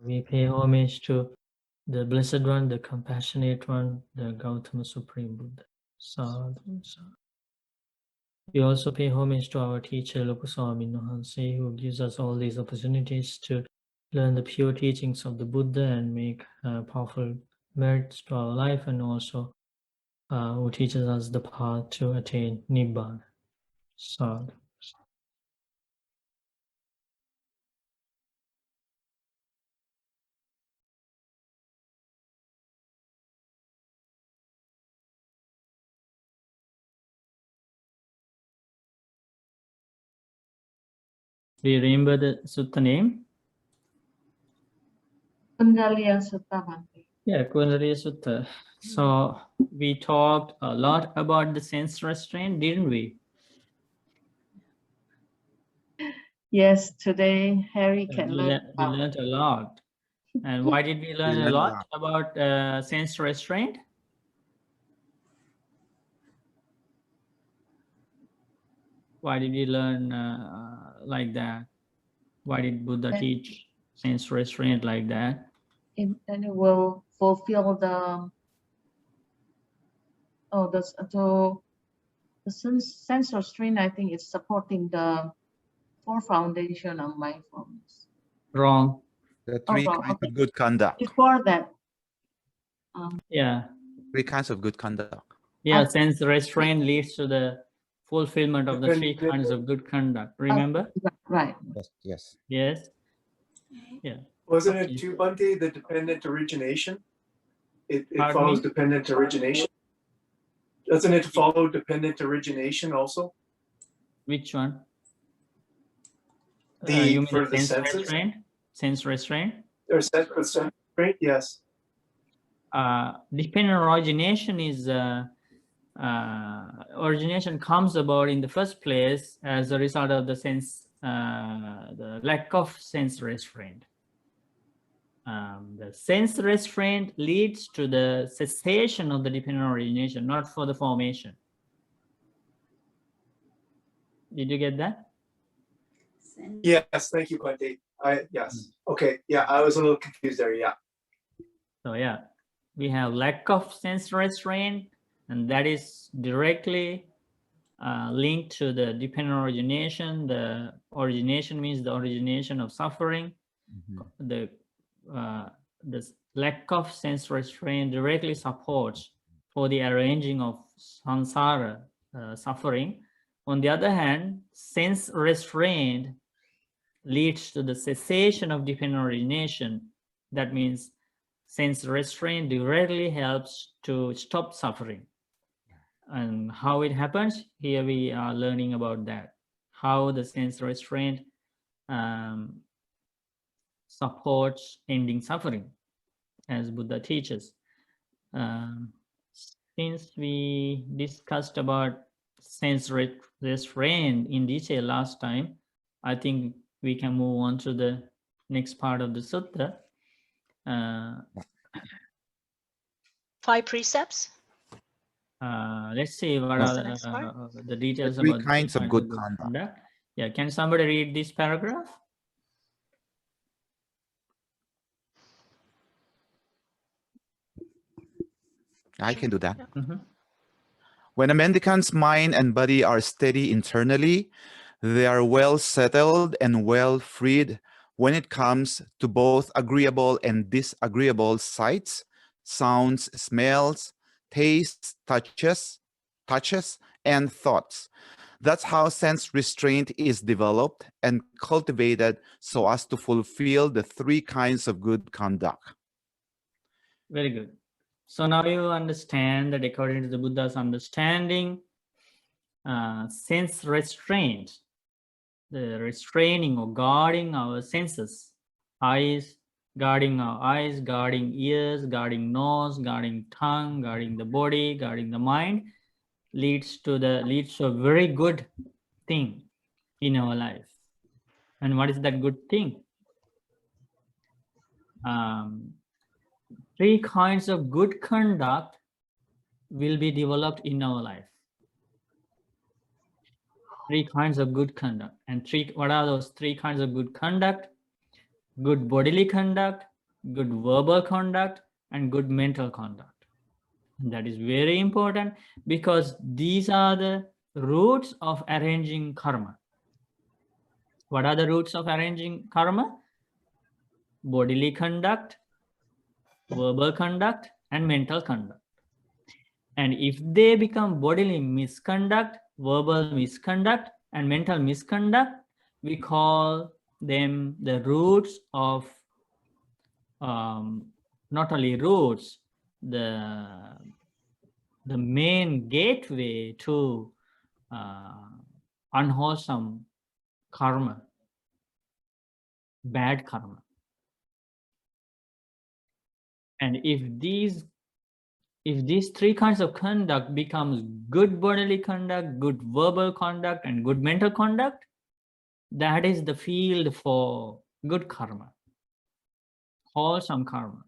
We pay homage to the Blessed One, the Compassionate One, the Gautama Supreme Buddha. Sadhu, sadhu. We also pay homage to our teacher, Lokaswami Nohanse, who gives us all these opportunities to learn the pure teachings of the Buddha and make powerful merits to our life, and also who teaches us the path to attain Nibbana. Sadhu. Do you remember the sutta name? Kuṇḍaliya Sutta, Bhante. Yeah, Kuṇḍaliya Sutta. So we talked a lot about the sense restraint, didn't we? Yes, today Harry Yeah, can we learn. learned a lot. And why did we learn a lot about sense restraint? Why did we learn like that? Why did Buddha teach sense restraint like that? And it will fulfill the sense restraint. I think is supporting the four foundation of mindfulness. Wrong. The three kinds of good conduct. Before that, yeah. 3 kinds of good conduct. Yeah, sense restraint leads to the fulfillment of the 3 kinds of good conduct. Remember? Right. Yes. Yes. Yes. Yeah. Wasn't it too, Bhante, the dependent origination? It Pardon follows me? dependent origination. Doesn't it follow dependent origination also? Which one? The You mean for the the sense senses? restraint? Sense restraint? Or sense restraint? Yes. Dependent origination is origination comes about in the first place as a result of the sense, the lack of sense restraint. The sense restraint leads to the cessation of the dependent origination, not for the formation. Did you get that? Yes, thank you, Bhante. Yes. Okay. Yeah, I was a little confused there. Yeah. So yeah, we have lack of sense restraint, and that is directly linked to the dependent origination. The origination means the origination of suffering. The lack of sense restraint directly supports for the arranging of samsara suffering. On the other hand, sense restraint leads to the cessation of dependent origination. That means sense restraint directly helps to stop suffering. And how it happens, here we are learning about that. How the sense restraint supports ending suffering, as Buddha teaches. Since we discussed about sense restraint in detail last time, I think we can move on to the next part of the sutta. 5 precepts. Let's see what are the details The 3 about kinds of good conduct. Yeah, can somebody read this paragraph? I can do that. Mm-hmm. When a mendicant's mind and body are steady internally, they are well settled and well freed when it comes to both agreeable and disagreeable sights, sounds, smells, tastes, touches, and thoughts. That's how sense restraint is developed and cultivated so as to fulfill the 3 kinds of good conduct. Very good. So now you understand that according to the Buddha's understanding, sense restraint, the restraining or guarding our senses, guarding our eyes, guarding ears, guarding nose, guarding tongue, guarding the body, guarding the mind, leads to a very good thing in our life. And what is that good thing? 3 kinds of good conduct will be developed in our life. 3 kinds of good conduct. And what are those 3 kinds of good conduct? Good bodily conduct, good verbal conduct, and good mental conduct. That is very important because these are the roots of arranging karma. What are the roots of arranging karma? Bodily conduct, verbal conduct, and mental conduct. And if they become bodily misconduct, verbal misconduct, and mental misconduct, we call them the roots of, not only roots, the main gateway to unwholesome karma, bad karma. And if these three kinds of conduct becomes good bodily conduct, good verbal conduct, and good mental conduct, that is the field for good karma, wholesome karma,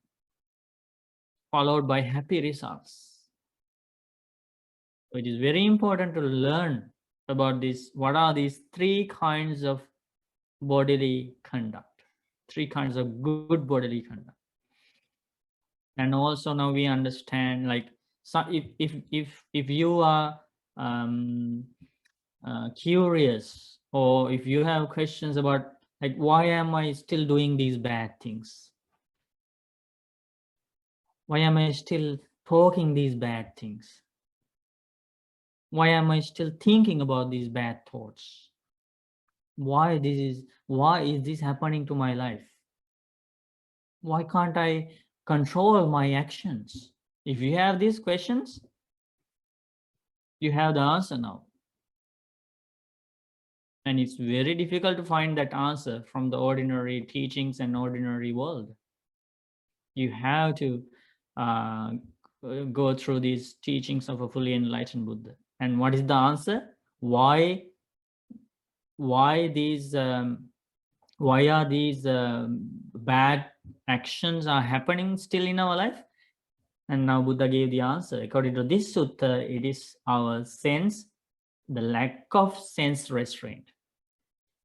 followed by happy results. So it is very important to learn about this. What are these three kinds of bodily conduct? Three kinds of good bodily conduct. And also now we understand, like, so if you are curious, or if you have questions about, like, why am I still doing these bad things? Why am I still talking these bad things? Why am I still thinking about these bad thoughts? Why is this happening to my life? Why can't I control my actions? If you have these questions, you have the answer now. And it's very difficult to find that answer from the ordinary teachings and ordinary world. You have to go through these teachings of a fully enlightened Buddha. And what is the answer? Why these why are these bad actions are happening still in our life? And now Buddha gave the answer. According to this sutta, it is our sense, the lack of sense restraint.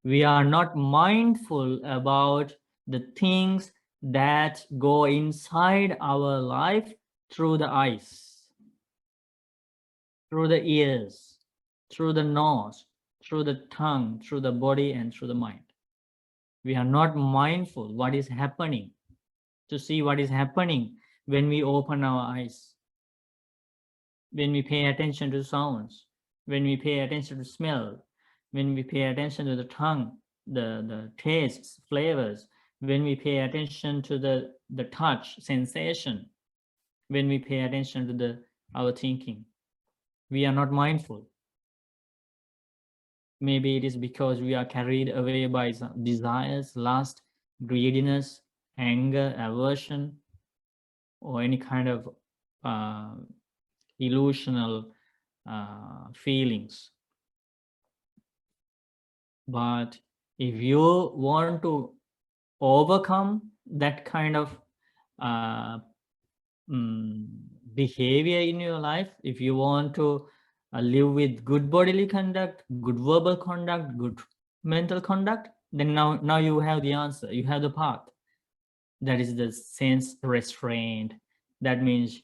We are not mindful about the things that go inside our life through the eyes, through the ears, through the nose, through the tongue, through the body, and through the mind. We are not mindful what is happening, to see what is happening when we open our eyes, when we pay attention to sounds, when we pay attention to smell, when we pay attention to the tongue, the tastes, flavors, when we pay attention to the touch, sensation, when we pay attention to our thinking. We are not mindful. Maybe it is because we are carried away by some desires, lust, greediness, anger, aversion, or any kind of illusional feelings. But if you want to overcome that kind of behavior in your life, if you want to live with good bodily conduct, good verbal conduct, good mental conduct, then now you have the answer, you have the path. That is the sense restraint. That means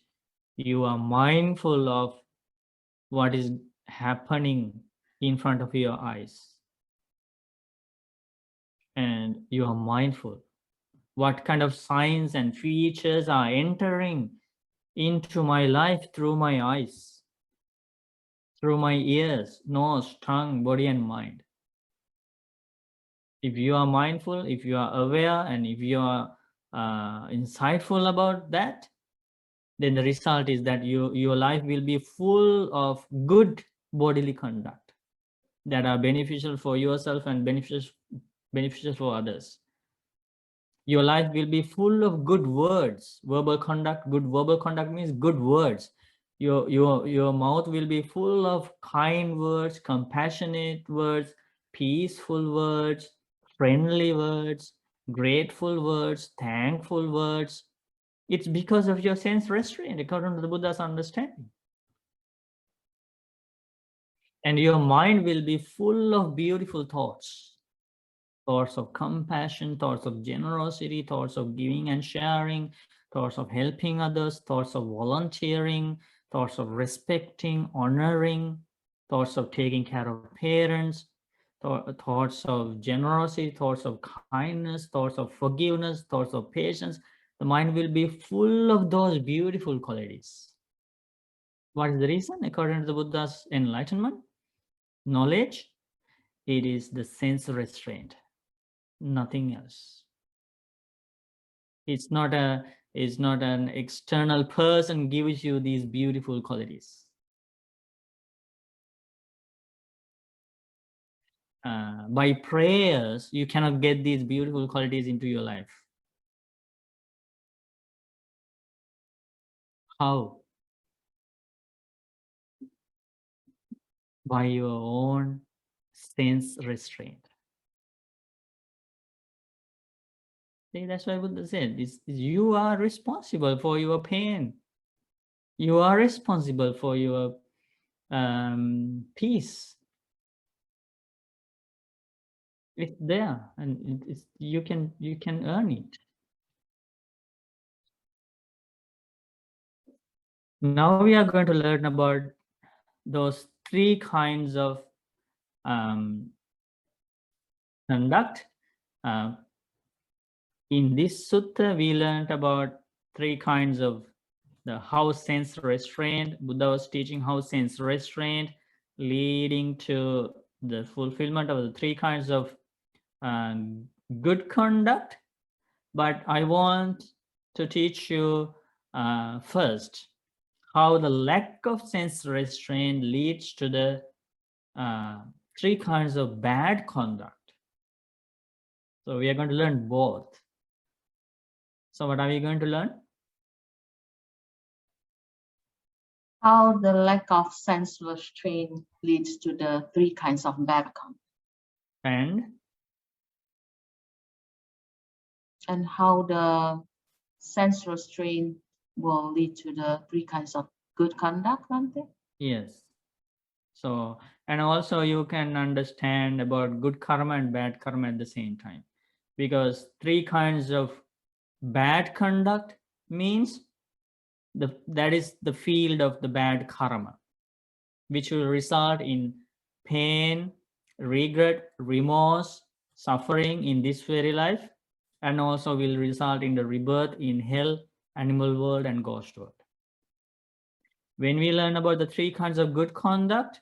you are mindful of what is happening in front of your eyes. And you are mindful what kind of signs and features are entering into my life through my eyes, through my ears, nose, tongue, body, and mind. If you are mindful, if you are aware, and if you are insightful about that, then the result is that your life will be full of good bodily conduct that are beneficial for yourself and beneficial for others. Your life will be full of good words, verbal conduct. Good verbal conduct means good words. Your mouth will be full of kind words, compassionate words, peaceful words, friendly words, grateful words, thankful words. It's because of your sense restraint, according to the Buddha's understanding. And your mind will be full of beautiful thoughts thoughts of compassion, thoughts of generosity, thoughts of giving and sharing, thoughts of helping others, thoughts of volunteering, thoughts of respecting, honoring, thoughts of taking care of parents, thoughts of generosity, thoughts of kindness, thoughts of forgiveness, thoughts of patience. The mind will be full of those beautiful qualities. What is the reason? According to the Buddha's enlightenment, knowledge, it is the sense restraint, nothing else. It's not an external person gives you these beautiful qualities. By prayers, you cannot get these beautiful qualities into your life. How? By your own sense restraint. See, that's why Buddha said, you are responsible for your pain. You are responsible for your peace. It's there, and you can earn it. Now we are going to learn about those three kinds of conduct. In this sutta, we learned about three kinds of how sense restraint. Buddha was teaching how sense restraint leading to the fulfillment of the three kinds of good conduct. But I want to teach you first how the lack of sense restraint leads to the three kinds of bad conduct. So we are going to learn both. So what are we going to learn? How the lack of sense restraint leads to the three kinds of bad conduct. And how the sense restraint will lead to the three kinds of good conduct, Bhante? Yes. So, and also you can understand about good karma and bad karma at the same time, because three kinds of bad conduct means that is the field of the bad karma, which will result in pain, regret, remorse, suffering in this very life, and also will result in the rebirth in hell, animal world, and ghost world. When we learn about the three kinds of good conduct,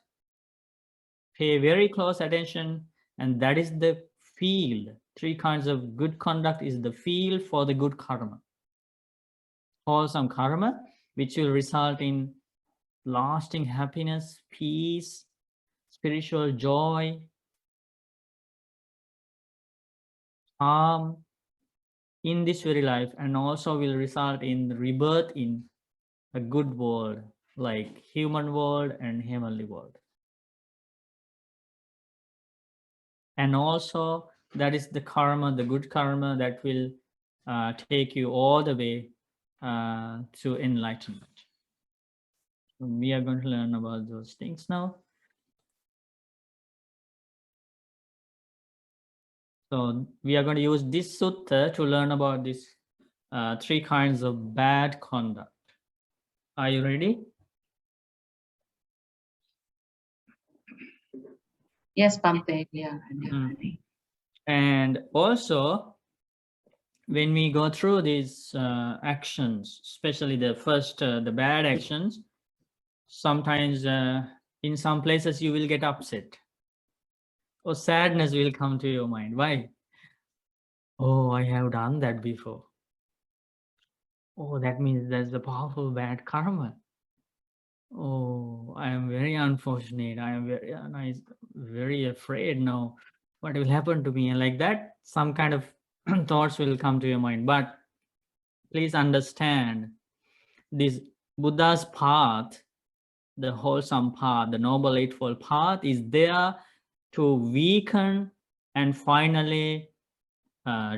pay very close attention, and that is the field. Three kinds of good conduct is the field for the good karma. Wholesome karma, which will result in lasting happiness, peace, spiritual joy, calm in this very life, and also will result in rebirth in a good world like human world and heavenly world. And also that is the karma, the good karma that will take you all the way to enlightenment. We are going to learn about those things now. So we are going to use this sutta to learn about these three kinds of bad conduct. Are you ready? Yes, Bhante, yeah. And also, when we go through these actions, especially the first, the bad actions, sometimes in some places you will get upset or sadness will come to your mind. Why? Oh, I have done that before. Oh, that means there's a powerful bad karma. Oh, I am very unfortunate. I am very nice, very afraid now. What will happen to me? And like that, some kind of thoughts will come to your mind. But please understand, this Buddha's path, the wholesome path, the Noble Eightfold Path is there to weaken and finally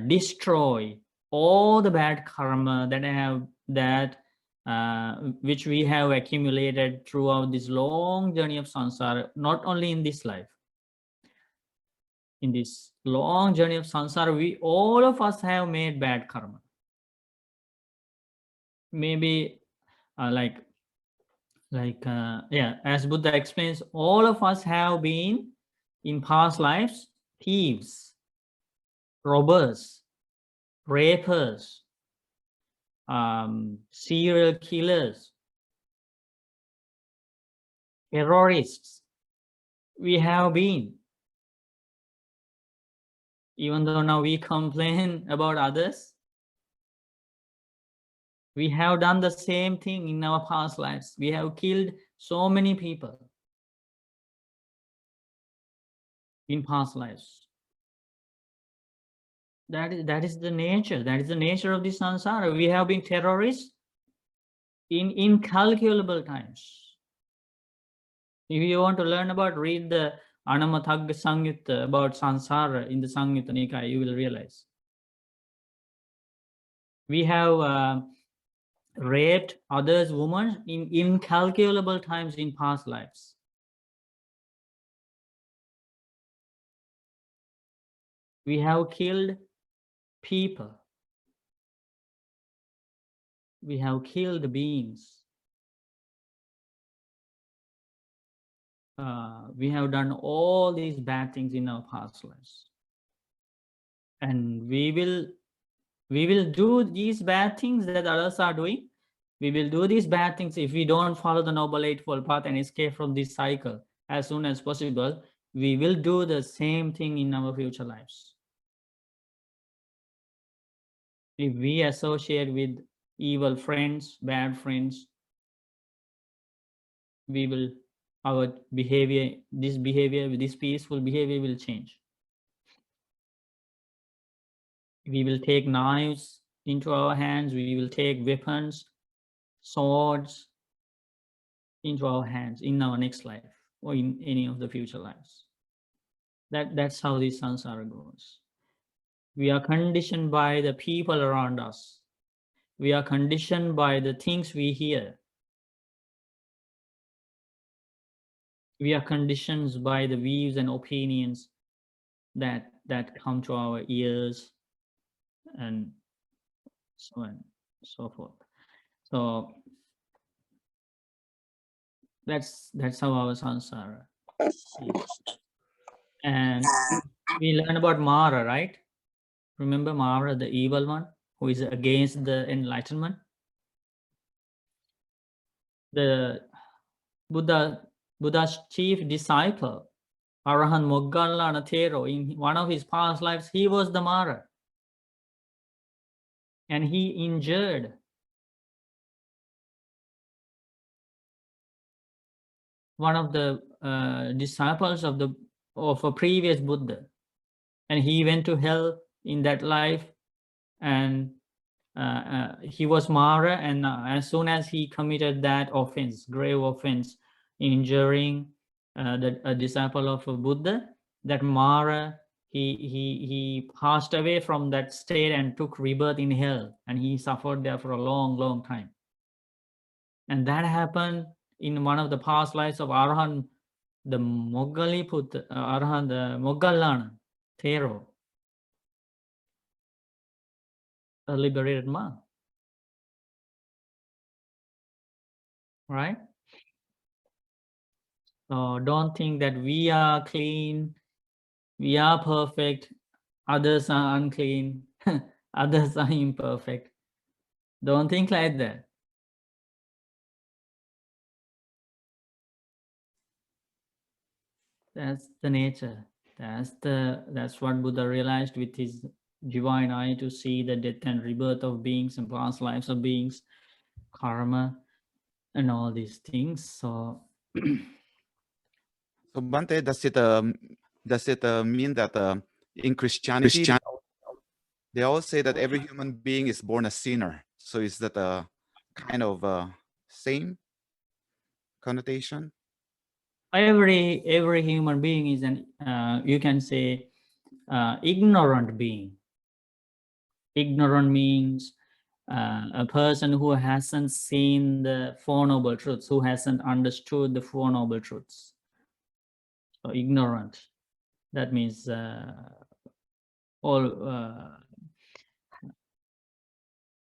destroy all the bad karma which we have accumulated throughout this long journey of samsara, not only in this life. in this long journey of samsara, all of us have made bad karma. Maybe as Buddha explains, all of us have been in past lives thieves, robbers, rapers, serial killers, terrorists. We have been, even though now we complain about others, we have done the same thing in our past lives. We have killed so many people in past lives. That is the nature. That is the nature of this samsara. We have been terrorists in incalculable times. If you want to learn about, read the Anamatagga Samyutta about samsara in the Samyutta Nikaya, you will realize. We have raped others, women, in incalculable times in past lives. We have killed people. We have killed beings. We have done all these bad things in our past lives. And we will do these bad things that others are doing. We will do these bad things if we don't follow the Noble Eightfold Path and escape from this cycle as soon as possible. We will do the same thing in our future lives. If we associate with evil friends, bad friends, our behavior, this peaceful behavior will change. We will take knives into our hands. We will take weapons, swords into our hands in our next life or in any of the future lives. That's how this samsara goes. We are conditioned by the people around us. We are conditioned by the things we hear. We are conditioned by the views and opinions that come to our ears, and so on and so forth. So that's how our samsara is. And we learn about Mara, right? Remember Mara, the evil one who is against the enlightenment? The Buddha's chief disciple, Arahant Moggallana Thero, in one of his past lives, he was the Mara. And he injured one of the disciples of a previous Buddha. And he went to hell in that life, and he was Mara, and as soon as he committed that offense, grave offense, injuring a disciple of a Buddha, that Mara, he passed away from that state and took rebirth in hell, and he suffered there for a long time. And that happened in one of the past lives of Arahant, the Arahant, the Moggallana Thero, a liberated monk. Right? So don't think that we are clean, we are perfect, others are unclean, others are imperfect. Don't think like that. That's the nature. That's what Buddha realized with his divine eye, to see the death and rebirth of beings and past lives of beings, karma, and all these things. So So Bante, does it mean that in Christianity they all say that every human being is born a sinner? So is that a kind of same connotation? every human being is an you can say ignorant being. Ignorant means a person who hasn't seen the Four Noble Truths, who hasn't understood the Four Noble Truths. So ignorant. That means all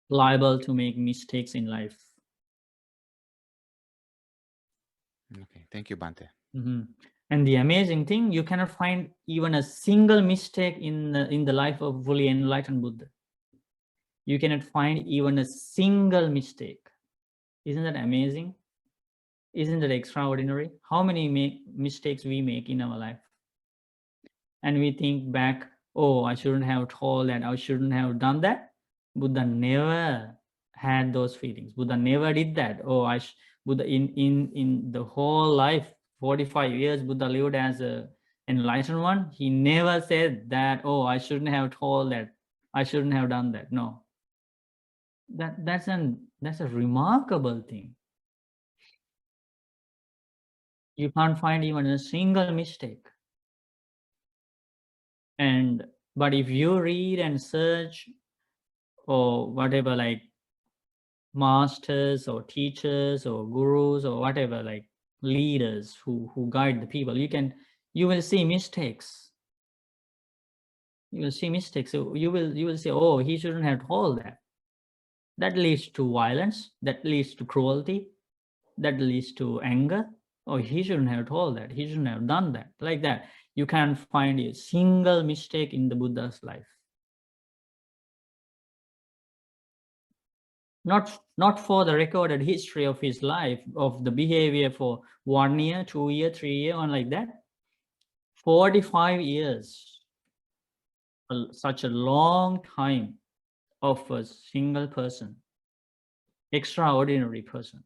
liable to make mistakes in life. Okay, thank you, Bante. Mhm. And the amazing thing, you cannot find even a single mistake in the life of fully enlightened Buddha. You cannot find even a single mistake. Isn't that amazing? Isn't that extraordinary? How many mistakes we make in our life? And we think back, oh, I shouldn't have told that, I shouldn't have done that. Buddha never had those feelings. Buddha never did that. Oh, Buddha in the whole life, 45 years, Buddha lived as a enlightened one. He never said that, oh, I shouldn't have told that, I shouldn't have done that. No. That's a remarkable thing. You can't find even a single mistake. But if you read and search or whatever, like masters or teachers or gurus or whatever, like leaders who guide the people, you will see mistakes. You will see mistakes. So you will say, oh, he shouldn't have told that. That leads to violence, that leads to cruelty, that leads to anger. Oh, he shouldn't have told that, he shouldn't have done that. Like that. You can't find a single mistake in the Buddha's life. Not for the recorded history of his life, of the behavior for 1 year, 2 year, 3 year, on like that. 45 years, such a long time of a single person, extraordinary person.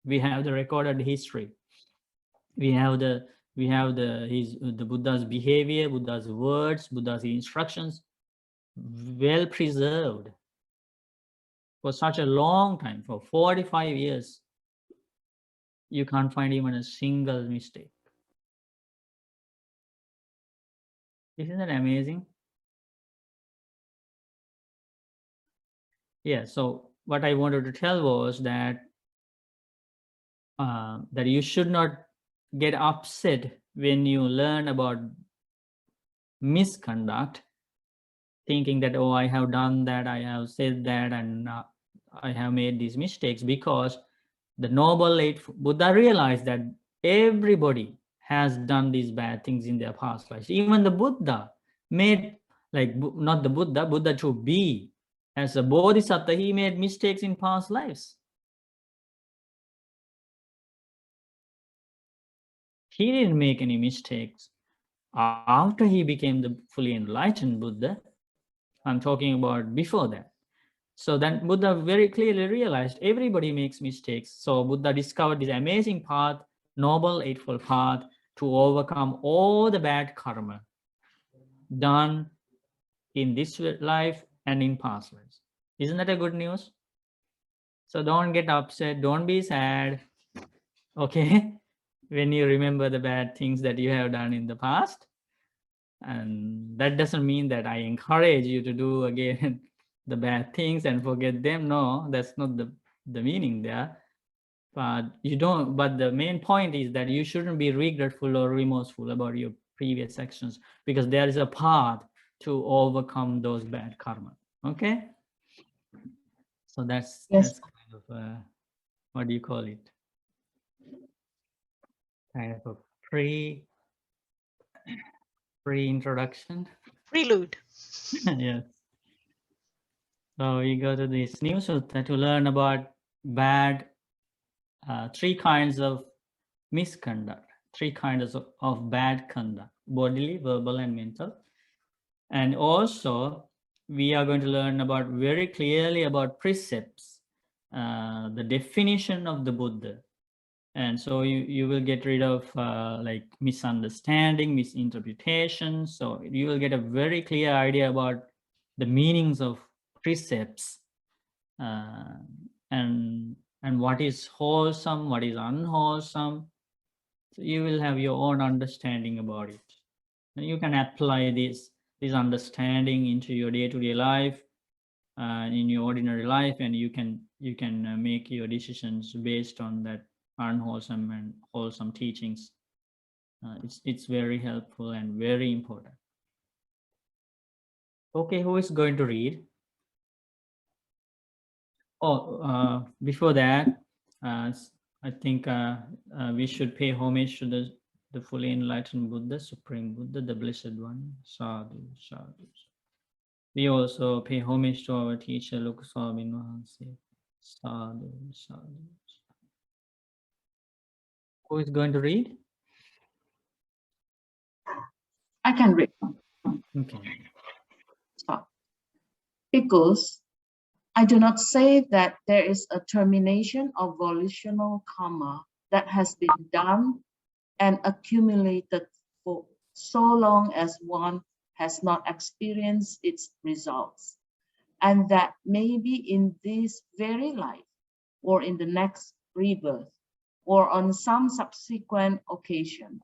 We have the recorded history. We have the Buddha's behavior, Buddha's words, Buddha's instructions, well preserved for such a long time, for 45 years. You can't find even a single mistake. Isn't that amazing? Yeah, so what I wanted to tell was that that you should not get upset when you learn about misconduct, thinking that, oh, I have done that, I have said that, and I have made these mistakes, because the Noble Eight Buddha realized that everybody has done these bad things in their past lives. Even the Buddha made, like, not the Buddha, Buddha to be, as a Bodhisattva, he made mistakes in past lives. He didn't make any mistakes after he became the fully enlightened Buddha. I'm talking about before that. So then Buddha very clearly realized everybody makes mistakes. So Buddha discovered this amazing path, Noble Eightfold Path, to overcome all the bad karma done in this life and in past lives. Isn't that a good news? So don't get upset, don't be sad, okay, when you remember the bad things that you have done in the past. And that doesn't mean that I encourage you to do again the bad things and forget them. No, that's not the meaning there. But the main point is that you shouldn't be regretful or remorseful about your previous actions, because there is a path to overcome those bad karma. Okay, so that's Yes. kind of what do you call it, kind of a pre-introduction. Prelude. Yes. So we go to this new sutta to learn about bad, 3 kinds of misconduct, 3 kinds of bad conduct: bodily, verbal, and mental. And also we are going to learn about very clearly about precepts, the definition of the Buddha. And so you will get rid of like misunderstanding, misinterpretation. So you will get a very clear idea about the meanings of precepts, and what is wholesome, what is unwholesome. So you will have your own understanding about it, and you can apply this understanding into your day-to-day life, in your ordinary life, and you can make your decisions based on that unwholesome and wholesome teachings. It's very helpful and very important. Okay, who is going to read? Oh, before that, I think we should pay homage to the fully enlightened Buddha, Supreme Buddha, the Blessed One. Sadhu, sadhu. We also pay homage to our teacher, Lokaswami Mahansi. Sadhu, sadhu. Who is going to read? I can read. Okay. Stop. Because I do not say that there is a termination of volitional karma that has been done and accumulated for so long as one has not experienced its results, and that maybe in this very life or in the next rebirth or on some subsequent occasion.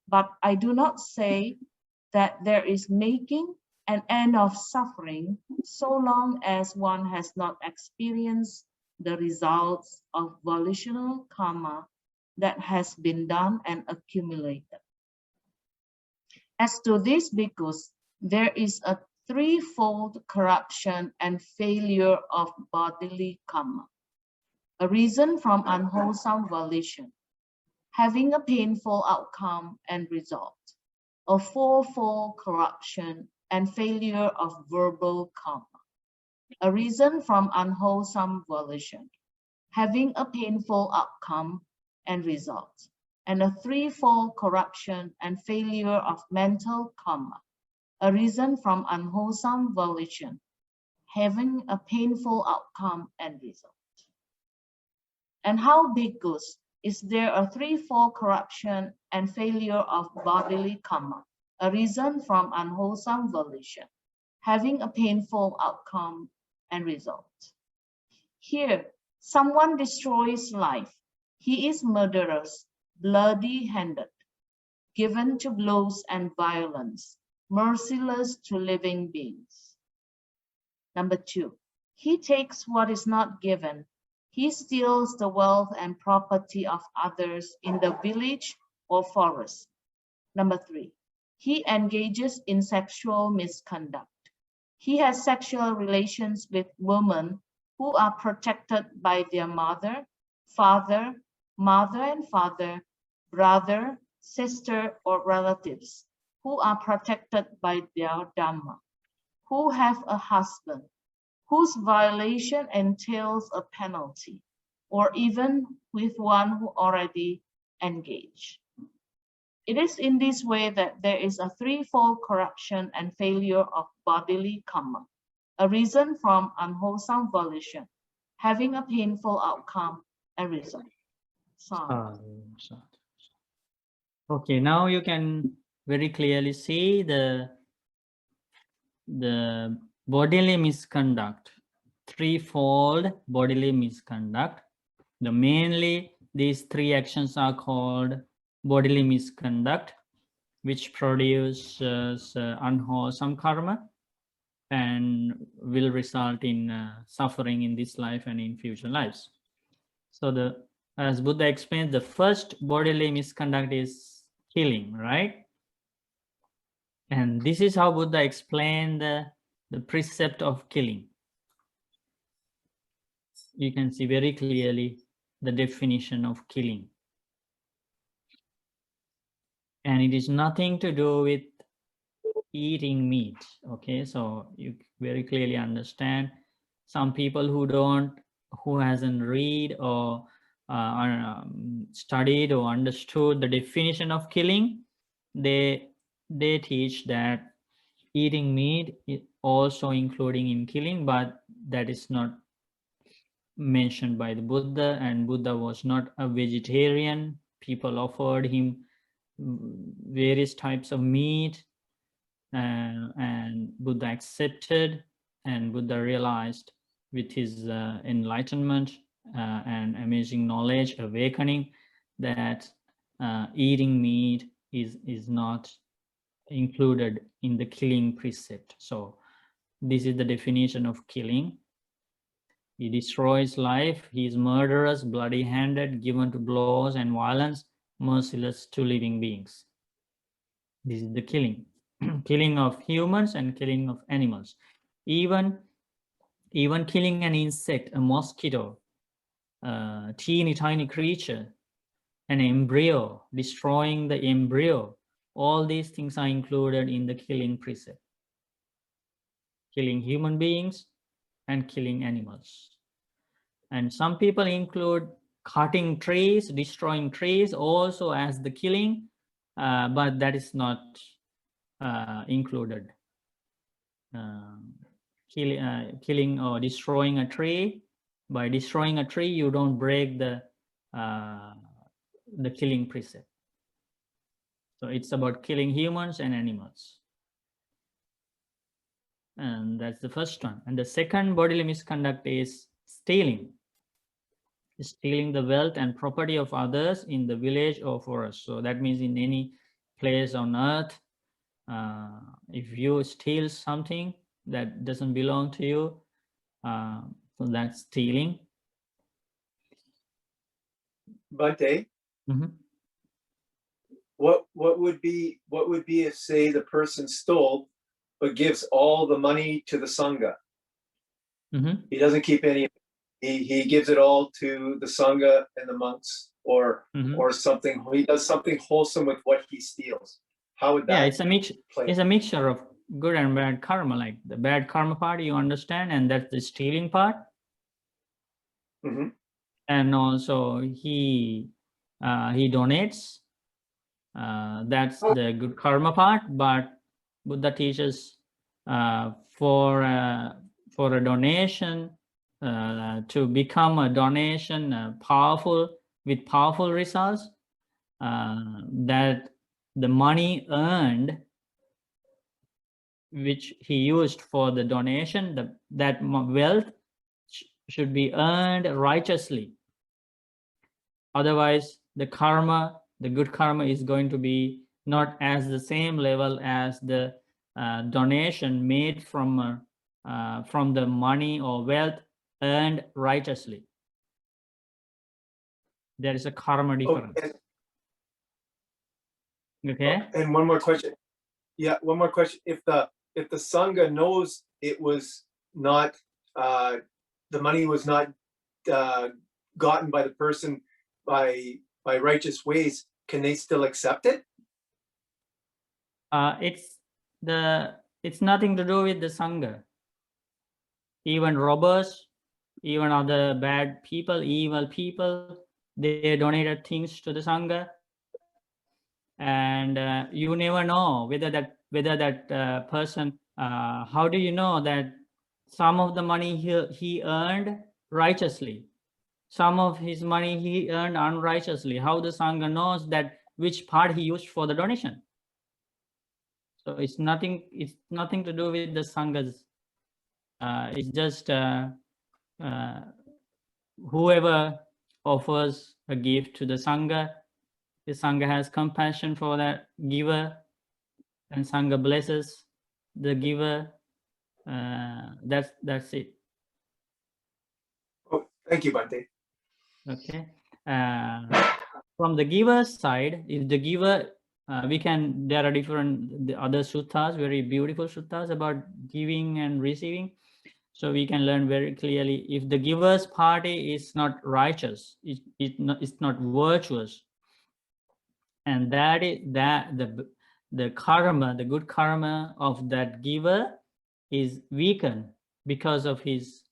But I do not say that there is making an end of suffering so long as one has not experienced the results of volitional karma that has been done and accumulated. As to this, because there is a threefold corruption and failure of bodily karma, a reason from unwholesome volition, having a painful outcome and result, a fourfold corruption and failure of verbal karma, a reason from unwholesome volition, having a painful outcome and result, and a threefold corruption and failure of mental karma, a reason from unwholesome volition, having a painful outcome and result. And how, bhikkhus, is there a threefold corruption and failure of bodily karma, a reason from unwholesome volition, having a painful outcome and result? Here, someone destroys life. He is murderous, bloody-handed, given to blows and violence, merciless to living beings. Number 2, he takes what is not given. He steals the wealth and property of others in the village or forest. Number 3, he engages in sexual misconduct. He has sexual relations with women who are protected by their mother, father, mother and father, brother, sister, or relatives, who are protected by their dhamma, who have a husband, whose violation entails a penalty, or even with one who already engaged. It is in this way that there is a threefold corruption and failure of bodily karma, a reason from unwholesome volition, having a painful outcome and result. Sadhu, sadhu. Okay, now you can very clearly see the bodily misconduct, threefold bodily misconduct. Mainly these three actions are called bodily misconduct, which produces unwholesome karma and will result in suffering in this life and in future lives. So as Buddha explains, the first bodily misconduct is killing, right? And this is how Buddha explained the precept of killing. You can see very clearly the definition of killing. And it is nothing to do with eating meat. Okay, so you very clearly understand. Some people who hasn't read or studied or understood the definition of killing, they teach that eating meat is also including in killing, but that is not mentioned by the Buddha, and Buddha was not a vegetarian. People offered him various types of meat, and Buddha accepted, and Buddha realized with his enlightenment and amazing knowledge, awakening, that eating meat is not included in the killing precept. So this is the definition of killing. He destroys life. He is murderous, bloody-handed, given to blows and violence, merciless to living beings. This is the killing. Killing of humans and killing of animals. Even killing an insect, a mosquito, a teeny tiny creature, an embryo, destroying the embryo, all these things are included in the killing precept. Killing human beings and killing animals. And some people include cutting trees, destroying trees also as the killing, but that is not included. Killing or destroying a tree. By destroying a tree, you don't break the killing precept. So it's about killing humans and animals. And that's the first one. And the second bodily misconduct is stealing. Stealing the wealth and property of others in the village or forest. So that means in any place on earth, if you steal something that doesn't belong to you, so that's stealing. Bhante, Mhm. what would be if, say, the person stole but gives all the money to the sangha? Mhm. He doesn't keep any. He gives it all to the sangha and the monks, or something. He does something wholesome with what he steals. How would that? Yeah, it's a mix. play? It's a mixture of good and bad karma. Like the bad karma part, you understand, and that's the stealing part. Mhm. And also he donates. That's the good karma part. But Buddha teaches for a donation to become a donation powerful with powerful results, that the money earned, which he used for the donation, that wealth should be earned righteously. Otherwise, the good karma is going to be not as the same level as the donation made from the money or wealth earned righteously. There is a karma difference. Okay. And one more question. Yeah, one more question. If the sangha knows it was not the money was not gotten by the person by righteous ways, can they still accept it? It's nothing to do with the sangha. Even robbers, even other bad people, evil people, they donated things to the sangha, and you never know whether that person. How do you know that some of the money he earned righteously, some of his money he earned unrighteously? How the sangha knows that which part he used for the donation? So it's nothing to do with the sanghas. It's just whoever offers a gift to the sangha has compassion for that giver, and sangha blesses the giver. That's it. Oh, thank you, Bhante. Okay. From the giver's side, if the giver, there are the other suttas, very beautiful suttas about giving and receiving. So we can learn very clearly, if the giver's party is not righteous, it's not virtuous, and the karma, the good karma of that giver is weakened because of his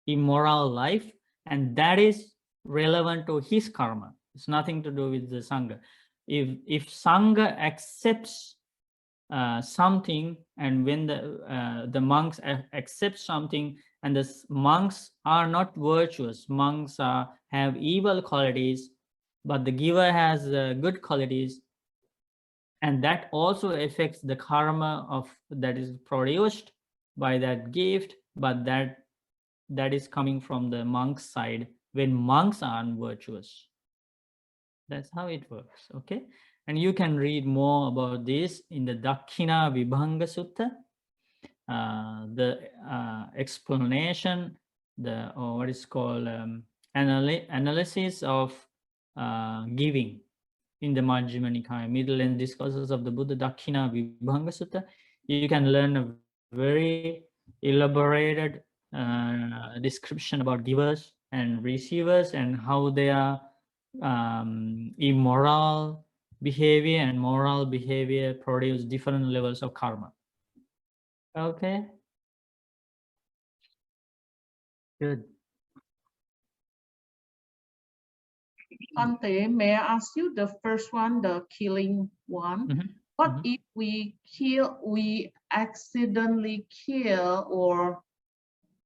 immoral life, and that is relevant to his karma. It's nothing to do with the sangha. If sangha accepts something, and when the monks accept something, and the monks are not virtuous, monks have evil qualities, but the giver has good qualities, and that also affects the karma of that is produced by that gift, but that is coming from the monk's side when monks are unvirtuous. That's how it works. Okay. And you can read more about this in the Dakkhina Vibhanga Sutta. The explanation, what is called analysis of giving. in the Majjhima Nikaya, middle length discourses of the Buddha, Dakkhina Vibhanga Sutta, you can learn a very elaborated description about givers and receivers and how they are immoral behavior and moral behavior produce different levels of karma. Okay. Good. Ante, may I ask you the first one, the killing one? Mhm. What Mhm. if we accidentally kill or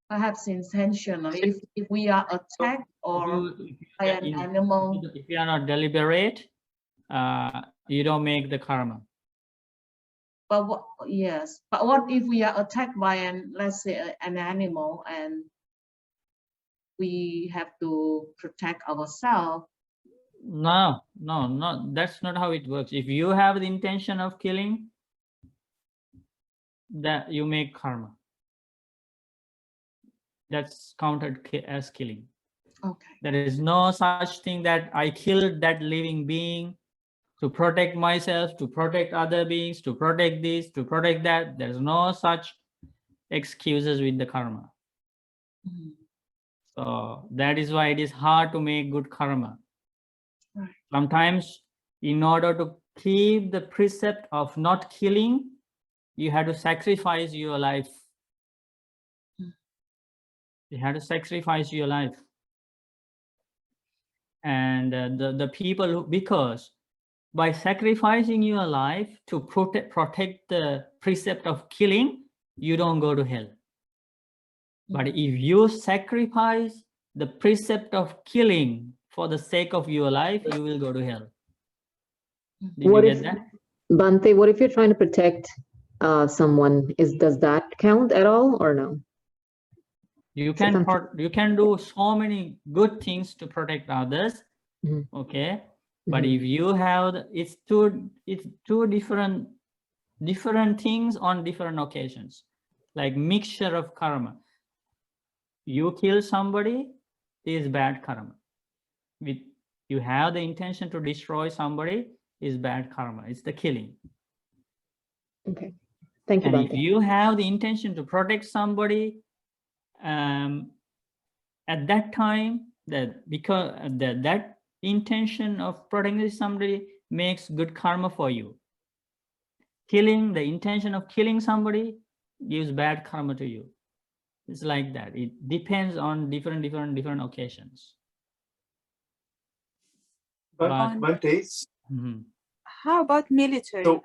perhaps intentionally, if we are attacked or by an animal? If you are not deliberate, you don't make the karma. But what, yes, but what if we are attacked by let's say an animal and we have to protect ourselves? No, that's not how it works. If you have the intention of killing, that you make karma. That's counted as killing. Okay. There is no such thing that I killed that living being to protect myself, to protect other beings, to protect this, to protect that. There's no such excuses with the karma. Mhm. So that is why it is hard to make good karma. Right. Sometimes in order to keep the precept of not killing, you have to sacrifice your life. You have to sacrifice your life. And the people who, because by sacrificing your life to protect the precept of killing, you don't go to hell. But if you sacrifice the precept of killing for the sake of your life, you will go to hell. Did What you if, get that? Bhante, what if you're trying to protect someone? Does that count at all or no? You can do so many good things to protect others. Mhm. Okay, but Mhm. if you have it's two different things on different occasions, like mixture of karma. You kill somebody is bad karma. With you have the intention to destroy somebody is bad karma. It's the killing. Okay. Thank you, And if Bhante. you have the intention to protect somebody, at that time, because that intention of protecting somebody makes good karma for you. Killing, the intention of killing somebody gives bad karma to you. It's like that. It depends on different occasions. But But- Bhante, Mhm. How about military? So-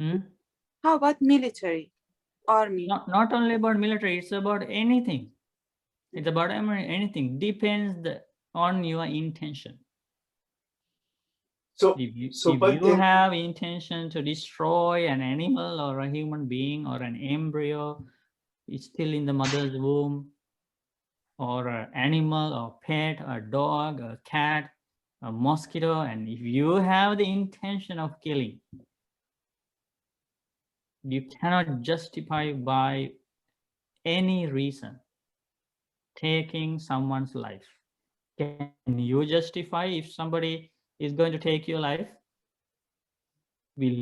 Hmm? How about military? Army? Not only about military, it's about anything. It's about anything. Depends on your intention. so If you Bhante, have intention to destroy an animal or a human being or an embryo, it's still in the mother's womb, or an animal or pet, a dog, a cat, a mosquito, and if you have the intention of killing, you cannot justify by any reason taking someone's life. Can you justify if somebody is going to take your life? Will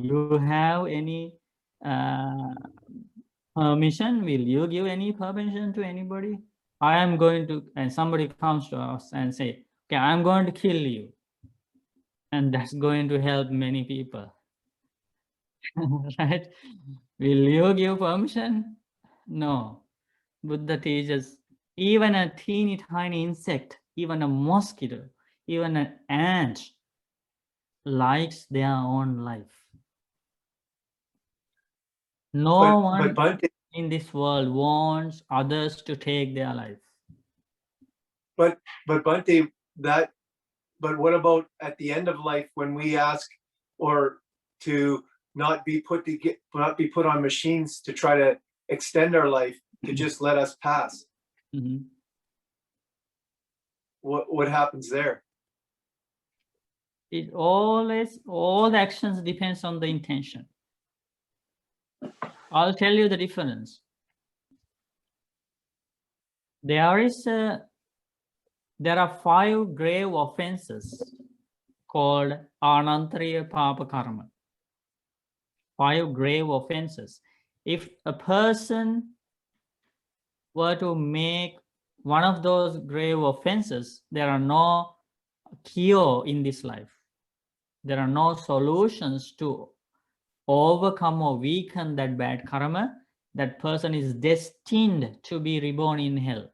you have any permission? Will you give any permission to anybody? I am going to, and somebody comes to us and say, okay, I'm going to kill you. And that's going to help many people. Right? Will you give permission? No. Buddha teaches even a teeny tiny insect, even a mosquito, even an ant likes their own life. No one but Bhante, in this world wants others to take their life. but Bhante, but what about at the end of life when we ask or to not be put on machines to try to extend our life, to just let us pass? Mhm. What happens there? It always, all the actions depends on the intention. I'll tell you the difference. There are 5 grave offenses called Anantariya Papa Karma. 5 grave offenses. If a person were to make one of those grave offenses, there are no cure in this life. There are no solutions to overcome or weaken that bad karma. That person is destined to be reborn in hell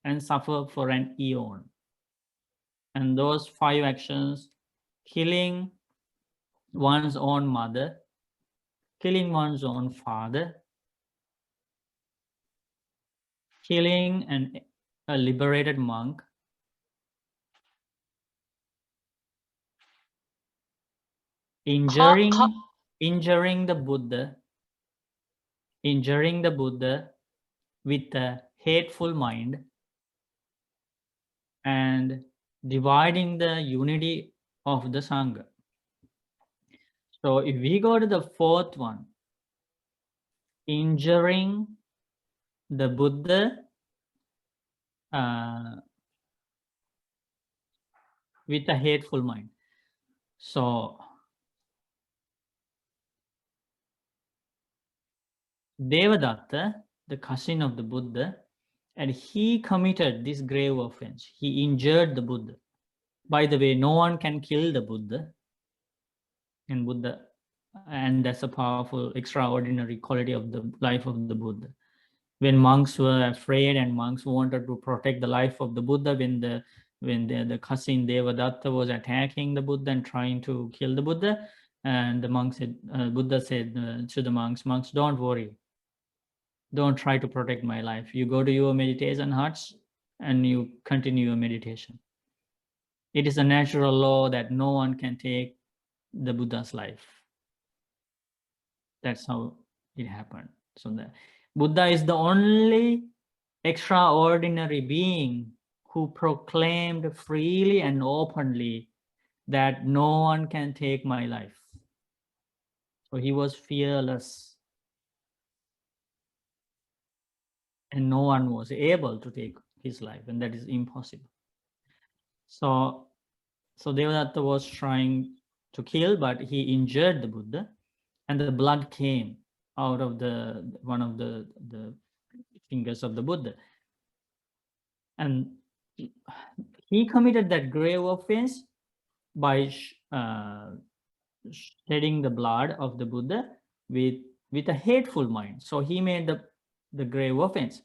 and suffer for an eon. And those 5 actions: killing one's own mother, killing one's own father, killing a liberated monk, injuring the Buddha, with a hateful mind, and dividing the unity of the Sangha. So if we go to the 4th one, injuring the Buddha with a hateful mind. So Devadatta, the cousin of the Buddha, and he committed this grave offense. He injured the Buddha. By the way, no one can kill the Buddha. And that's a powerful, extraordinary quality of the life of the Buddha. When monks were afraid and monks wanted to protect the life of the Buddha, when the cousin Devadatta was attacking the Buddha and trying to kill the Buddha, and the monk said, Buddha said to the monks, don't worry. Don't try to protect my life. You go to your meditation huts and you continue your meditation. It is a natural law that no one can take the Buddha's life. That's how it happened. So the Buddha is the only extraordinary being who proclaimed freely and openly that no one can take my life. So he was fearless. And no one was able to take his life, and that is impossible. So Devadatta was trying to kill, but he injured the Buddha, and the blood came out of one of the fingers of the Buddha. And he committed that grave offense by shedding the blood of the Buddha with a hateful mind. So he made the grave offense.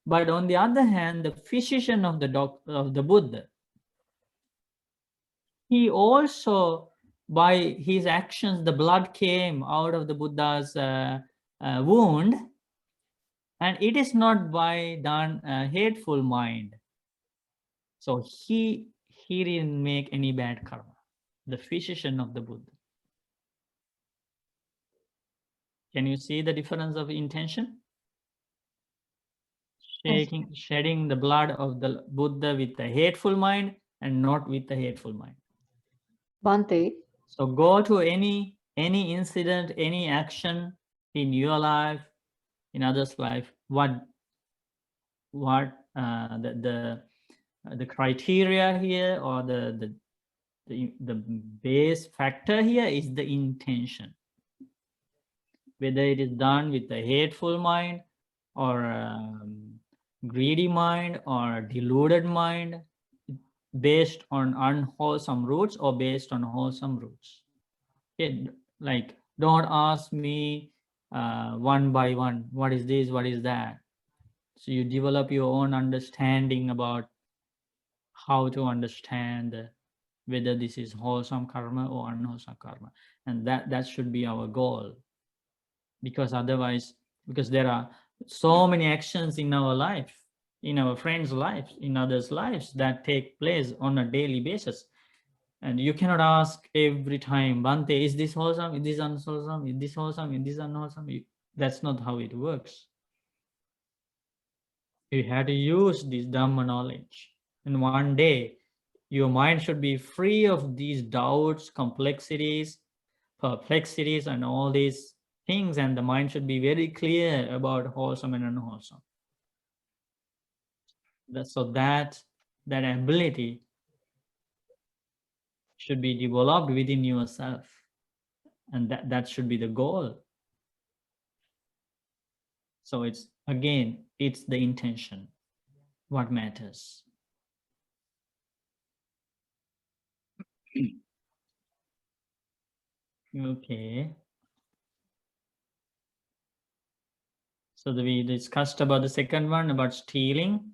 But on the other hand, the physician of the Buddha, he also, by his actions, the blood came out of the Buddha's wound, and it is not by done hateful mind. So he didn't make any bad karma, the physician of the Buddha. Can you see the difference of intention? Shedding the blood of the Buddha with a hateful mind and not with a hateful mind. Bhante, So go to any incident, any action in your life, in others' life, what the criteria here, or the base factor here is the intention. Whether it is done with a hateful mind or greedy mind or deluded mind, based on unwholesome roots or based on wholesome roots. Okay, like don't ask me one by one, what is this, what is that. So you develop your own understanding about how to understand whether this is wholesome karma or unwholesome karma, and that should be our goal. Because otherwise, because there are so many actions in our life, in our friends' lives, in others' lives that take place on a daily basis. And you cannot ask every time, Bhante, is this wholesome? Is this unwholesome? Is this wholesome? Is this unwholesome? That's not how it works. You have to use this Dhamma knowledge. And one day, your mind should be free of these doubts, complexities, perplexities, and all these things. And the mind should be very clear about wholesome and unwholesome. So that ability should be developed within yourself. And that should be the goal. So it's, again, it's the intention, what matters. Okay. So we discussed about the second one, about stealing.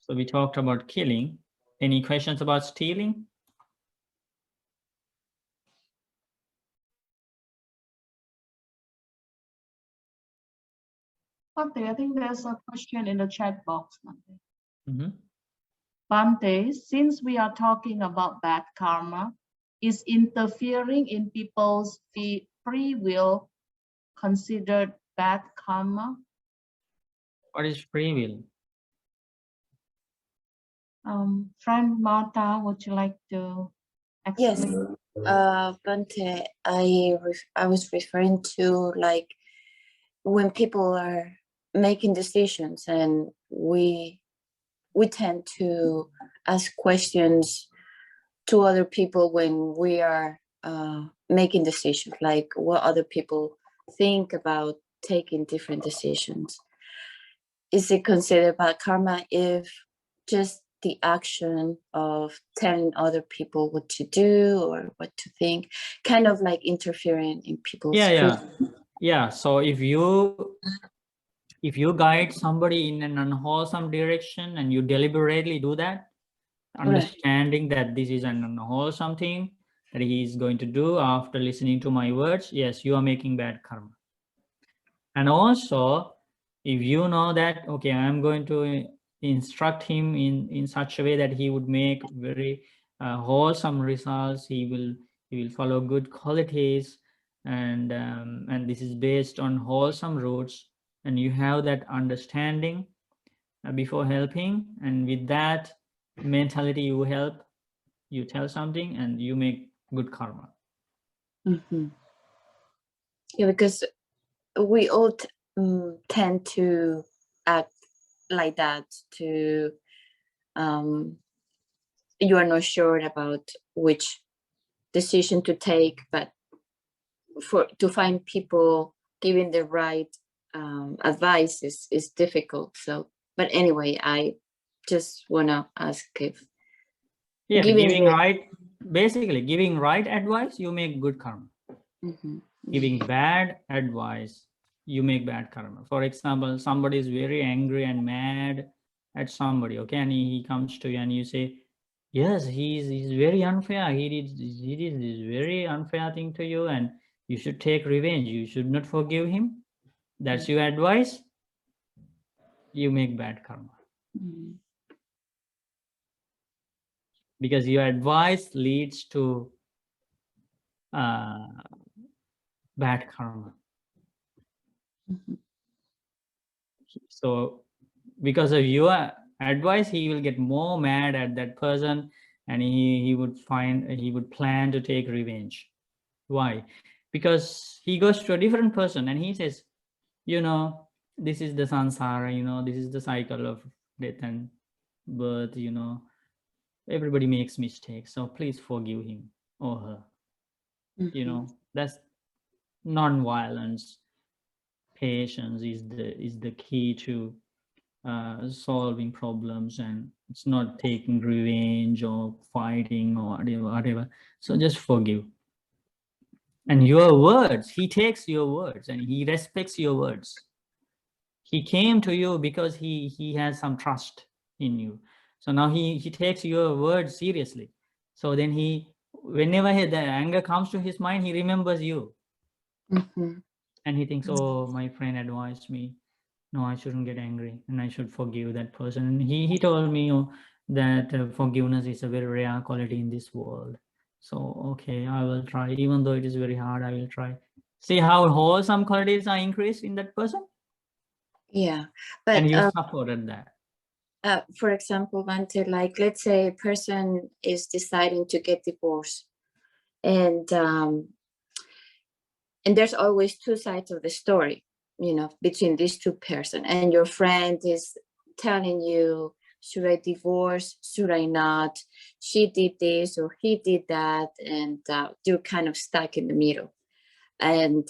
So we talked about killing. Any questions about stealing? Bhante, I think there's a question in the chat box, Bhante. Mhm. Bhante, since we are talking about bad karma, is interfering in people's free will considered bad karma? What is free will? Friend Martha, would you like to Yes, explain? Bante, I was referring to like when people are making decisions and we tend to ask questions to other people when we are making decisions, like what other people think about taking different decisions. Is it considered bad karma if just the action of telling other people what to do or what to think, kind of like interfering in people's Yeah. So if you guide somebody in an unwholesome direction and you deliberately do that, understanding that this is an unwholesome thing that he is going to do after listening to my words, yes, you are making bad karma. And also, if you know that, okay, I'm going to instruct him in such a way that he would make very wholesome results, he will follow good qualities, and this is based on wholesome roots, and you have that understanding before helping, and with that mentality you help, you tell something and you make good karma. Yeah, because we all tend to act like that, to you are not sure about which decision to take, but to find people giving the right advice is difficult. So, but anyway, I just want to ask if basically giving right advice, you make good karma. Giving bad advice, you make bad karma. For example, somebody is very angry and mad at somebody, okay, and he comes to you and you say, yes, he's very unfair, he did this very unfair thing to you and you should take revenge, you should not forgive him. That's your advice. You make bad karma. Because your advice leads to bad karma. So because of your advice, he will get more mad at that person and he would plan to take revenge. Why? Because he goes to a different person and he says, this is the samsara, this is the cycle of death and birth, everybody makes mistakes, so please forgive him or her. That's non-violence. Patience is the key to solving problems, and it's not taking revenge or fighting or whatever. So just forgive. And your words, he takes your words and he respects your words. He came to you because he has some trust in you. So now he takes your words seriously. So then whenever the anger comes to his mind, he remembers you. And he thinks, oh, my friend advised me, no, I shouldn't get angry and I should forgive that person. And he told me that forgiveness is a very rare quality in this world. So, okay, I will try. Even though it is very hard, I will try. See how wholesome qualities are increased in that person? Yeah, but and you supported that. For example, Bante, like let's say a person is deciding to get divorced, and there's always two sides of the story, between these two persons, and your friend is telling you should I divorce? Should I not? She did this or he did that, and you're kind of stuck in the middle. And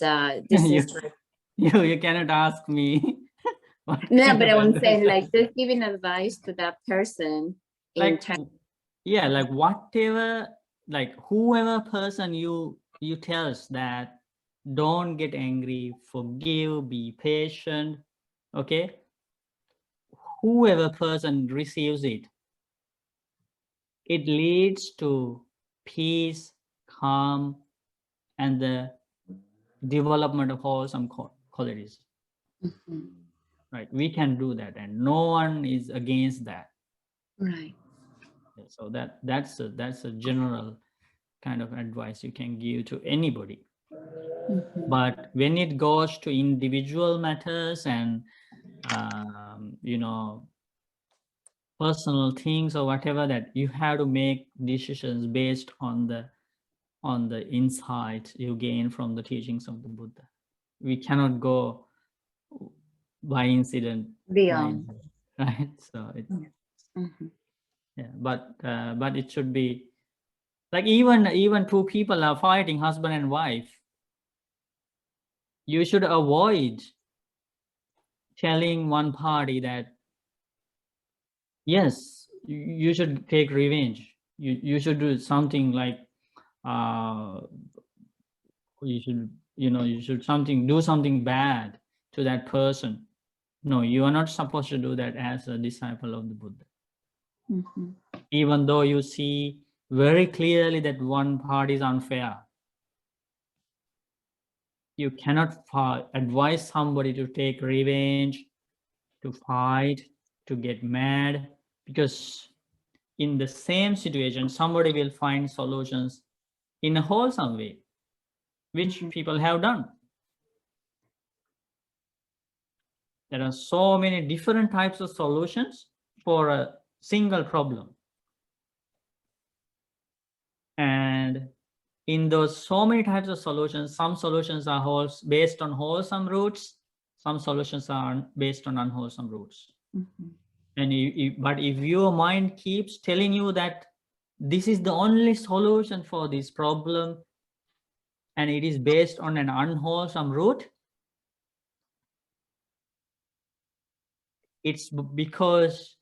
this you, is like, you cannot ask me. what no, kind but of I'm saying advice like just giving advice to that person in like terms. yeah, like whatever, like whoever person you tells that don't get angry, forgive, be patient, okay, whoever person receives it, it leads to peace, calm, and the development of wholesome qualities, Mhm. right? We can do that, and no one is against that. Right. So that's a general kind of advice you can give to anybody. Mhm. But when it goes to individual matters and you know, personal things or whatever, that you have to make decisions based on the insight you gain from the teachings of the Buddha. We cannot go by incident, Beyond. right? So it's Mhm. yeah, but it should be like even two people are fighting, husband and wife, you should avoid telling one party that yes, you should take revenge. You should do something like you should, you know, you should do something bad to that person. No, you are not supposed to do that as a disciple of the Buddha. Mhm. Even though you see very clearly that one party is unfair, you cannot advise somebody to take revenge, to fight, to get mad, because in the same situation, somebody will find solutions in a wholesome way, which people have done. There are so many different types of solutions for a single problem. And in those so many types of solutions, some solutions are based on wholesome roots, some solutions are based on unwholesome roots. Mhm. And but if your mind keeps telling you that this is the only solution for this problem, and it is based on an unwholesome root, it's because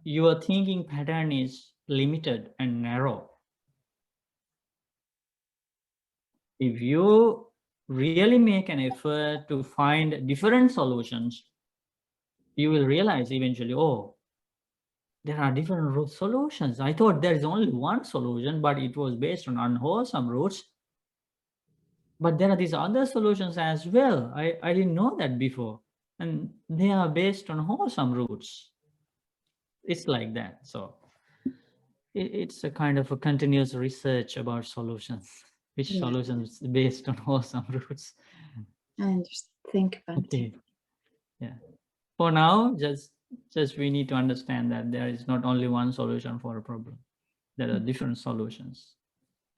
your thinking pattern is limited and narrow. If you really make an effort to find different solutions, you will realize eventually, oh, there are different solutions. I thought there is only one solution, but it was based on unwholesome roots. But there are these other solutions as well. I didn't know that before. And they are based on wholesome roots. It's like that. So it's a kind of a continuous research about solutions. Which Yeah. solutions based on wholesome roots? I understand. Think about it. Okay. Yeah. For now, just we need to understand that there is not only one solution for a problem. There are different solutions.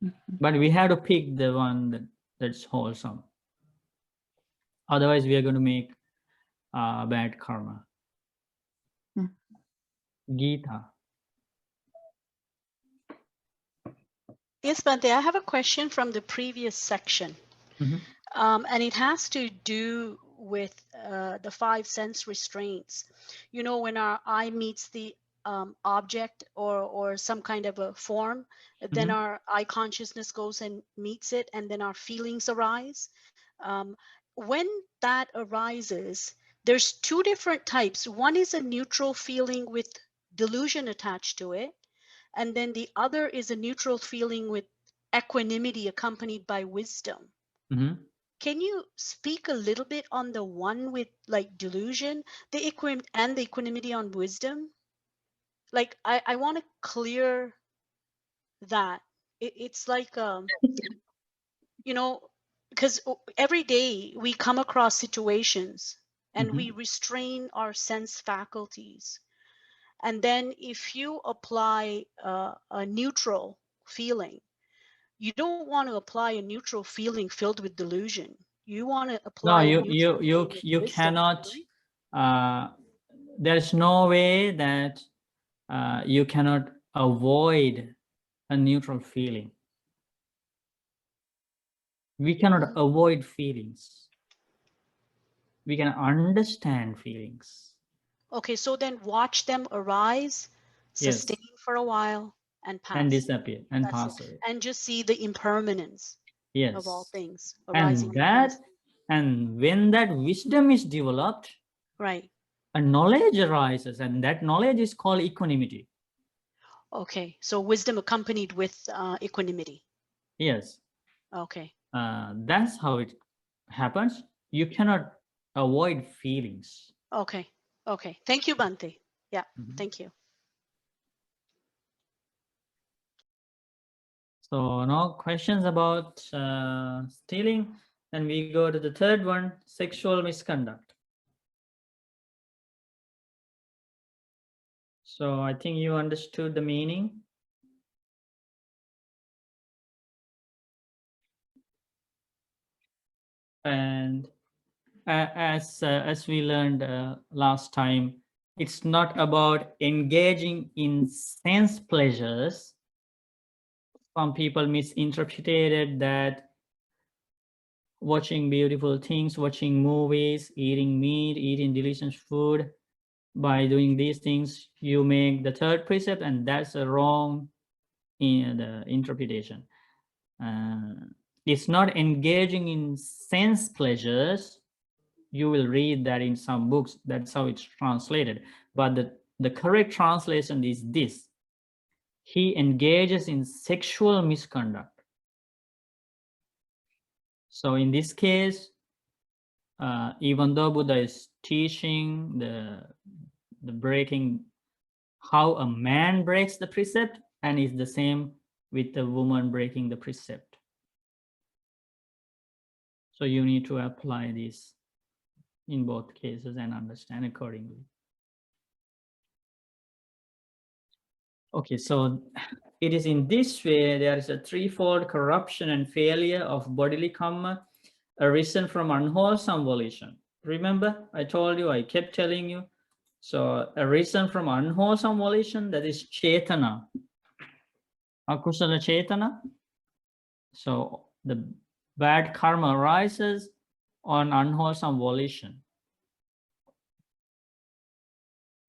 Mhm. But we have to pick the one that's wholesome. Otherwise, we are going to make bad karma. Mm. Gita. Yes, Bante, I have a question from the previous section. Mhm. And it has to do with the 5 sense restraints. You know, when our eye meets the object or some kind of a form, then Mhm. our eye consciousness goes and meets it, and then our feelings arise. When that arises, there's 2 different types. One is a neutral feeling with delusion attached to it, and then the other is a neutral feeling with equanimity accompanied by wisdom. Mhm. Can you speak a little bit on the one with like delusion, the equanimity on wisdom? Like I want to clear that. It's like you know, because every day we come across situations and we restrain our sense faculties. And then if you apply a neutral feeling, you don't want to apply a neutral feeling filled with delusion. You want to No, apply a neutral feeling with you wisdom, cannot right? there's no way that you cannot avoid a neutral feeling. We cannot avoid feelings. We can understand feelings. Okay, so then watch them arise, Yes. sustain for a while, and pass. And disappear and That's pass it. away. And just see the impermanence Yes. of all things arising. And when that wisdom is developed, Right. a knowledge arises, and that knowledge is called equanimity. Okay, so wisdom accompanied with equanimity. Yes. Okay. That's how it happens. You cannot avoid feelings. Okay. Okay. Thank you, Bhante. Yeah. Mhm. Thank you. So no questions about stealing. Then we go to the third one, sexual misconduct. So I think you understood the meaning. And as we learned last time, it's not about engaging in sense pleasures. Some people misinterpreted that watching beautiful things, watching movies, eating meat, eating delicious food, by doing these things, you make the third precept, and that's a wrong interpretation. It's not engaging in sense pleasures. You will read that in some books. That's how it's translated. But the correct translation is this: he engages in sexual misconduct. So in this case, even though Buddha is teaching the breaking, how a man breaks the precept, and is the same with the woman breaking the precept. So you need to apply this in both cases and understand accordingly. Okay, so it is in this way there is a threefold corruption and failure of bodily karma arisen from unwholesome volition. Remember, I told you, I kept telling you. So arisen from unwholesome volition, that is chetana, akusala chetana. So the bad karma arises on unwholesome volition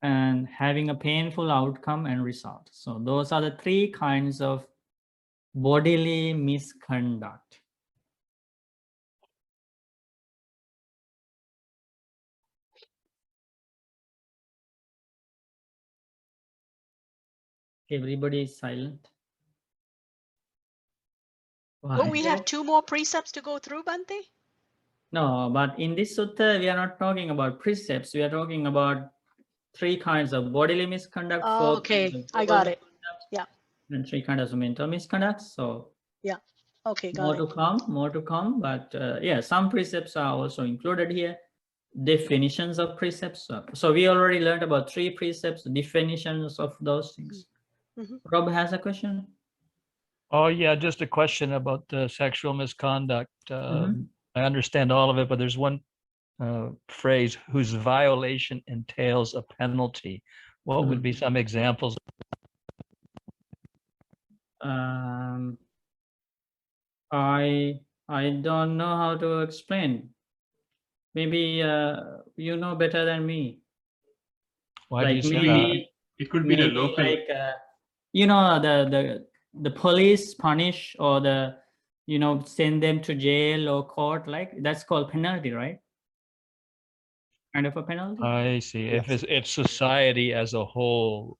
and having a painful outcome and result. So those are the three kinds of bodily misconduct. Everybody is silent. Well, we Why? have 2 more precepts to go through, Bhante. No, but in this sutta, we are not talking about precepts. We are talking about 3 kinds of bodily misconduct, 4 Okay, kinds of I verbal got it. misconduct, Yeah. and 3 kinds of mental misconduct. So Yeah. Okay, more got to it. more to come. But yeah, some precepts are also included here. Definitions of precepts. So we already learned about 3 precepts, definitions of those things. Mhm. Rob has a question. Oh, yeah, just a question about the sexual misconduct. Mhm. I understand all of it, but there's one phrase whose violation entails a penalty. What would be some examples? I don't know how to explain. Maybe you know better than me. Why do you Like say that? maybe It could be the maybe local. like you know, the police punish or send them to jail or court, like that's called penalty, right? Kind of a penalty. I see. If society as a whole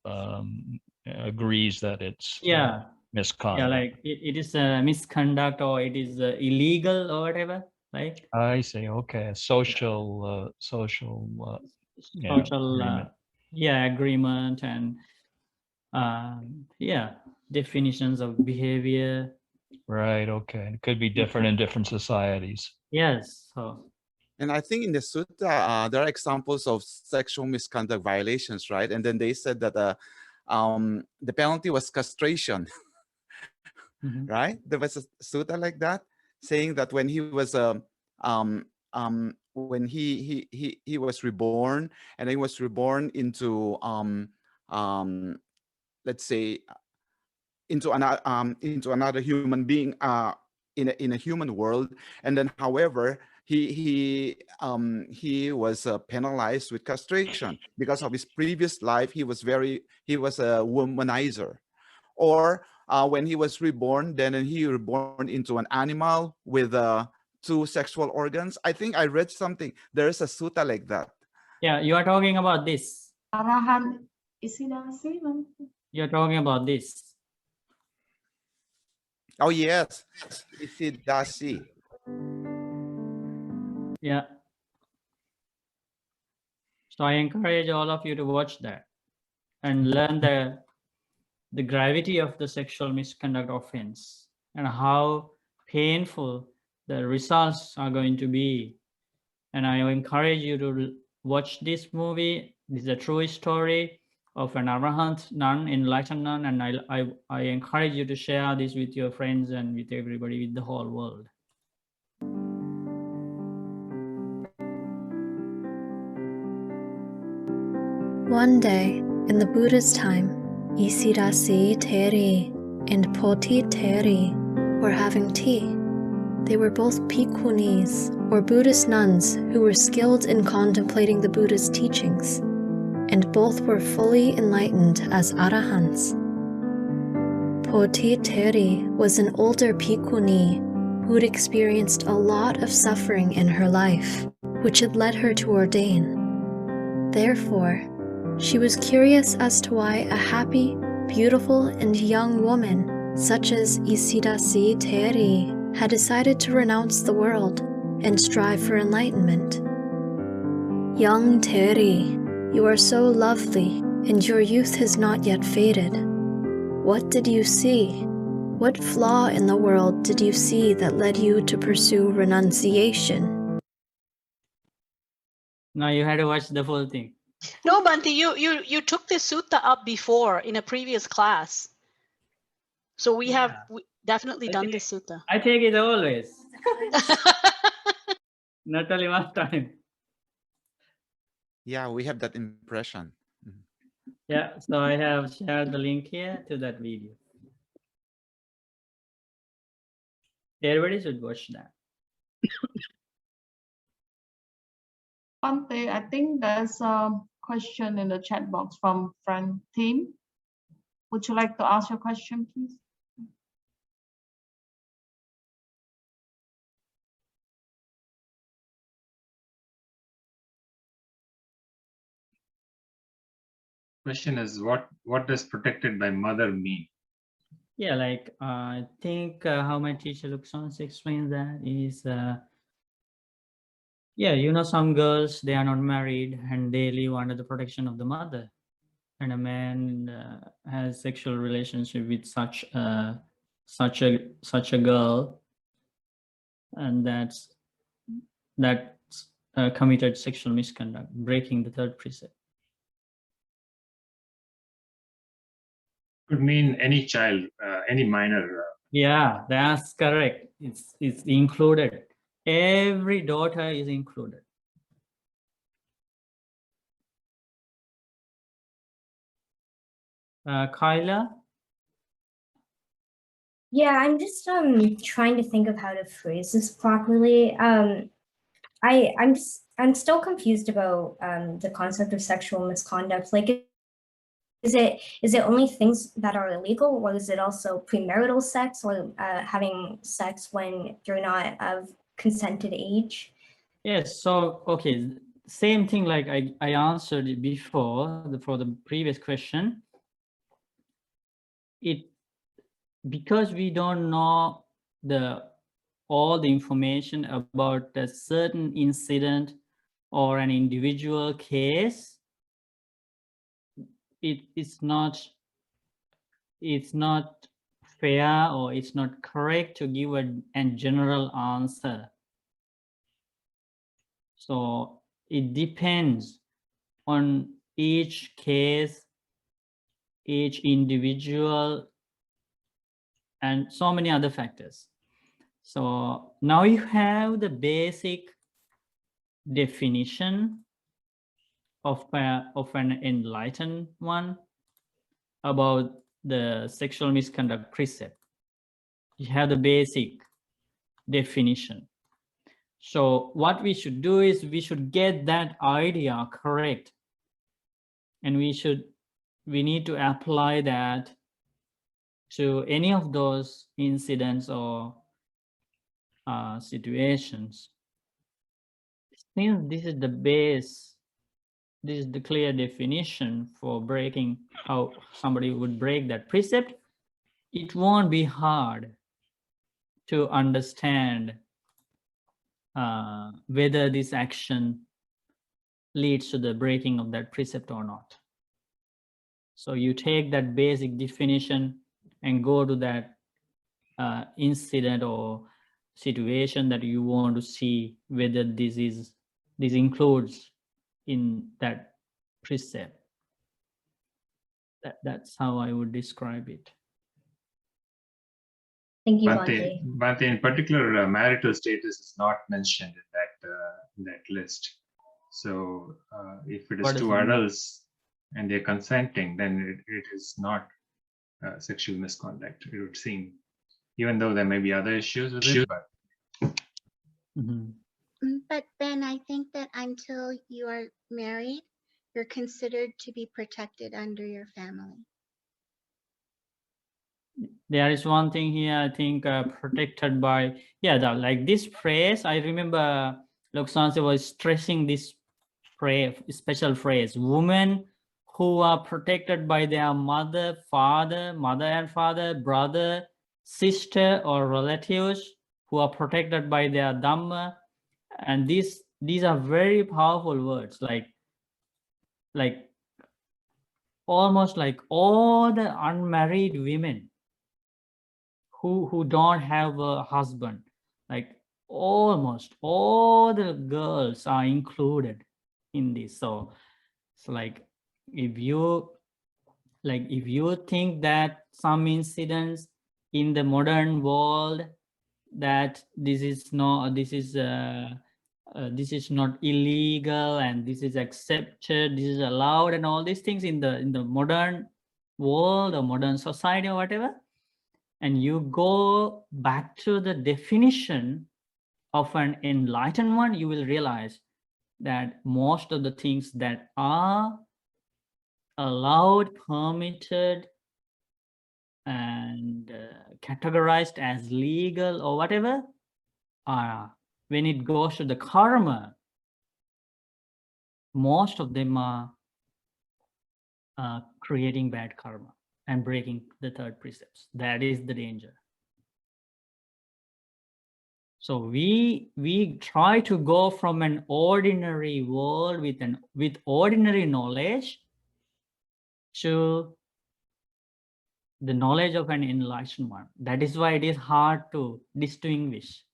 agrees that it's Yeah, misconduct. like it is a misconduct or it is illegal or whatever, right? I see. Okay, social yeah, Social agreement. agreement and definitions of behavior. Right. Okay. It could be different in different societies. Yes. So And I think in the sutta, there are examples of sexual misconduct violations, right? And then they said that the penalty was castration, right? There was a sutta like that saying that when he was when he was reborn, and he was reborn into let's say into another human being in a human world, and then however he was penalized with castration because of his previous life. He was a womanizer. Or when he was reborn, then he reborn into an animal with 2 sexual organs. I think I read something. There is a sutta like that. Yeah, you are talking about this. Arahan Isidasi. You're talking about this. Oh yes, Isidasi. Yeah. So I encourage all of you to watch that and learn the gravity of the sexual misconduct offense and how painful the results are going to be. And I encourage you to watch this movie. This is a true story of an Arahant nun, enlightened nun, and I encourage you to share this with your friends and with everybody, with the whole world. One day, in the Buddha's time, Isidasi Teri and Poti Teri were having tea. They were both bhikkhunis, or Buddhist nuns, who were skilled in contemplating the Buddha's teachings, and both were fully enlightened as arahants. Poti Teri was an older bhikkhuni who'd experienced a lot of suffering in her life, which had led her to ordain. Therefore, she was curious as to why a happy, beautiful, and young woman such as Isidasi Teri had decided to renounce the world and strive for enlightenment. Young Teri, you are so lovely, and your youth has not yet faded. What did you see? What flaw in the world did you see that led you to pursue renunciation? Now you had to watch the full thing. No, Bhante, you took this sutta up before in a previous class. So we have definitely done this sutta. I take it always. Not only one time. Yeah, we have that impression. Yeah, so I have shared the link here to that video. Everybody should watch that. Ante, I think there's a question in the chat box from Frank Team. Would you like to ask your question, please? Question is, what does protected by mother mean? Yeah, like I think how my teacher Luxons explains that is, yeah, you know, some girls, they are not married and they live under the protection of the mother. And a man has sexual relationship with such a girl, and that's committed sexual misconduct, breaking the 3rd precept. Could mean any child, any minor. Yeah, that's correct. It's included. Every daughter is included. Kyla? Yeah, I'm just trying to think of how to phrase this properly. I'm still confused about the concept of sexual misconduct. Like, is it only things that are illegal, or is it also premarital sex, or having sex when you're not of consented age? Yes. So okay, same thing like I answered it before for the previous question. Because we don't know all the information about a certain incident or an individual case, it's not fair or it's not correct to give a general answer. So it depends on each case, each individual, and so many other factors. So now you have the basic definition of an enlightened one about the sexual misconduct precept. You have the basic definition. So what we should do is we should get that idea correct, and we need to apply that to any of those incidents or situations. Since this is the base, this is the clear definition for breaking, how somebody would break that precept, it won't be hard to understand whether this action leads to the breaking of that precept or not. So you take that basic definition and go to that incident or situation that you want to see whether this includes in that precept. That's how I would describe it. Thank you, Bhante, Bhante. Bhante, in particular, marital status is not mentioned in that list. So if it is What does two it mean? adults and they're consenting, then it is not sexual misconduct, it would seem. Even though there may be other issues with it, but Mhm. But then I think that until you are married, you're considered to be protected under your family. There is one thing here, I think, protected by, like this phrase, I remember Loksanse was stressing this phrase, special phrase, women who are protected by their mother and father, brother, sister, or relatives, who are protected by their Dhamma. And these are very powerful words, like almost like all the unmarried women who don't have a husband, like almost all the girls are included in this. So like if you think that some incidents in the modern world that this is not illegal and this is accepted, this is allowed, and all these things in the modern world or modern society or whatever, and you go back to the definition of an enlightened one, you will realize that most of the things that are allowed, permitted, and categorized as legal or whatever, when it goes to the karma, most of them are creating bad karma and breaking the third precepts. That is the danger. So we try to go from an ordinary world with ordinary knowledge to the knowledge of an enlightened one. That is why it is hard to distinguish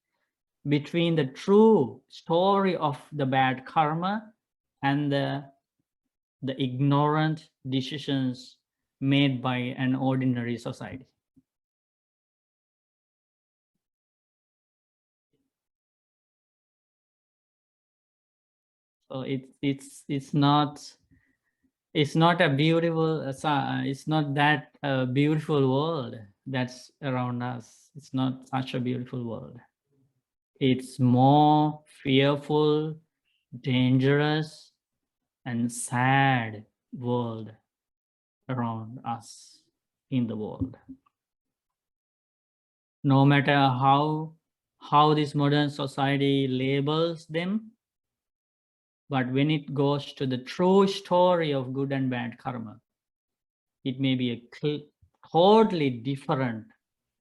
between the true story of the bad karma and the ignorant decisions made by an ordinary society. So it's not a beautiful, it's not that beautiful world that's around us. It's not such a beautiful world. It's more fearful, dangerous, and sad world around us in the world. No matter how this modern society labels them, but when it goes to the true story of good and bad karma, it may be a totally different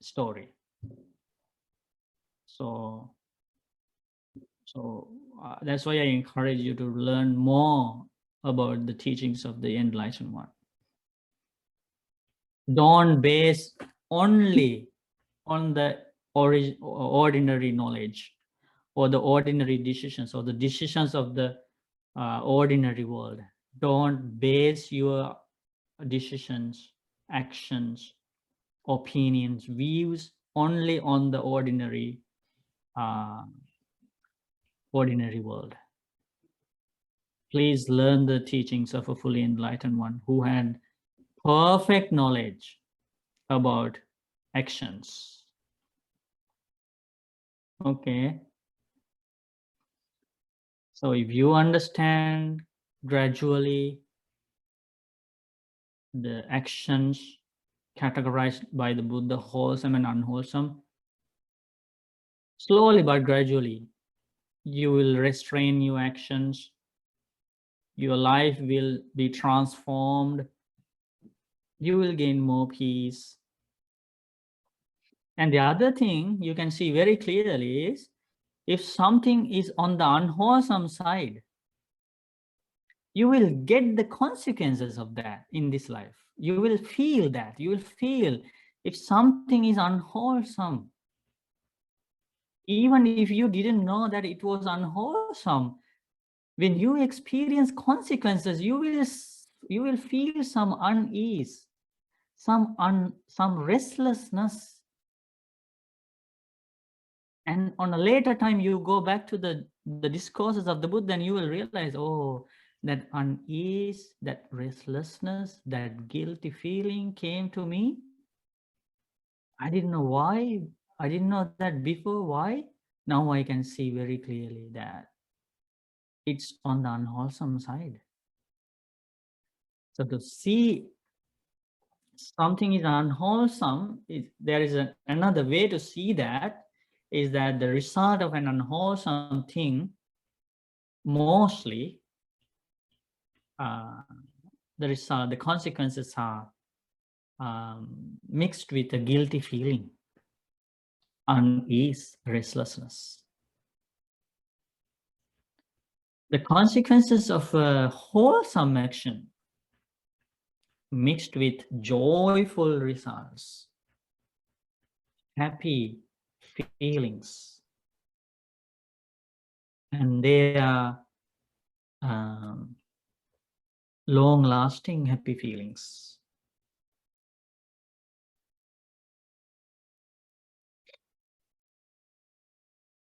story. So that's why I encourage you to learn more about the teachings of the Enlightened One. Don't base only on the ordinary knowledge or the ordinary decisions or the decisions of the ordinary world. Don't base your decisions, actions, opinions, views only on the ordinary world. please learn the teachings of a fully enlightened one who had perfect knowledge about actions. Okay. So if you understand gradually the actions categorized by the Buddha, wholesome and unwholesome, slowly but gradually, you will restrain your actions. Your life will be transformed. You will gain more peace. And the other thing you can see very clearly is if something is on the unwholesome side, you will get the consequences of that in this life. You will feel that. You will feel if something is unwholesome. Even if you didn't know that it was unwholesome, when you experience consequences, you will feel some unease, some restlessness. And on a later time, you go back to the discourses of the Buddha and you will realize, oh, that unease, that restlessness, that guilty feeling came to me. I didn't know why. I didn't know that before. Why? Now I can see very clearly that it's on the unwholesome side. So to see something is unwholesome, there is another way to see that, is that the result of an unwholesome thing, mostly the consequences are mixed with a guilty feeling, unease, restlessness. The consequences of a wholesome action mixed with joyful results, happy feelings, and they are long-lasting happy feelings.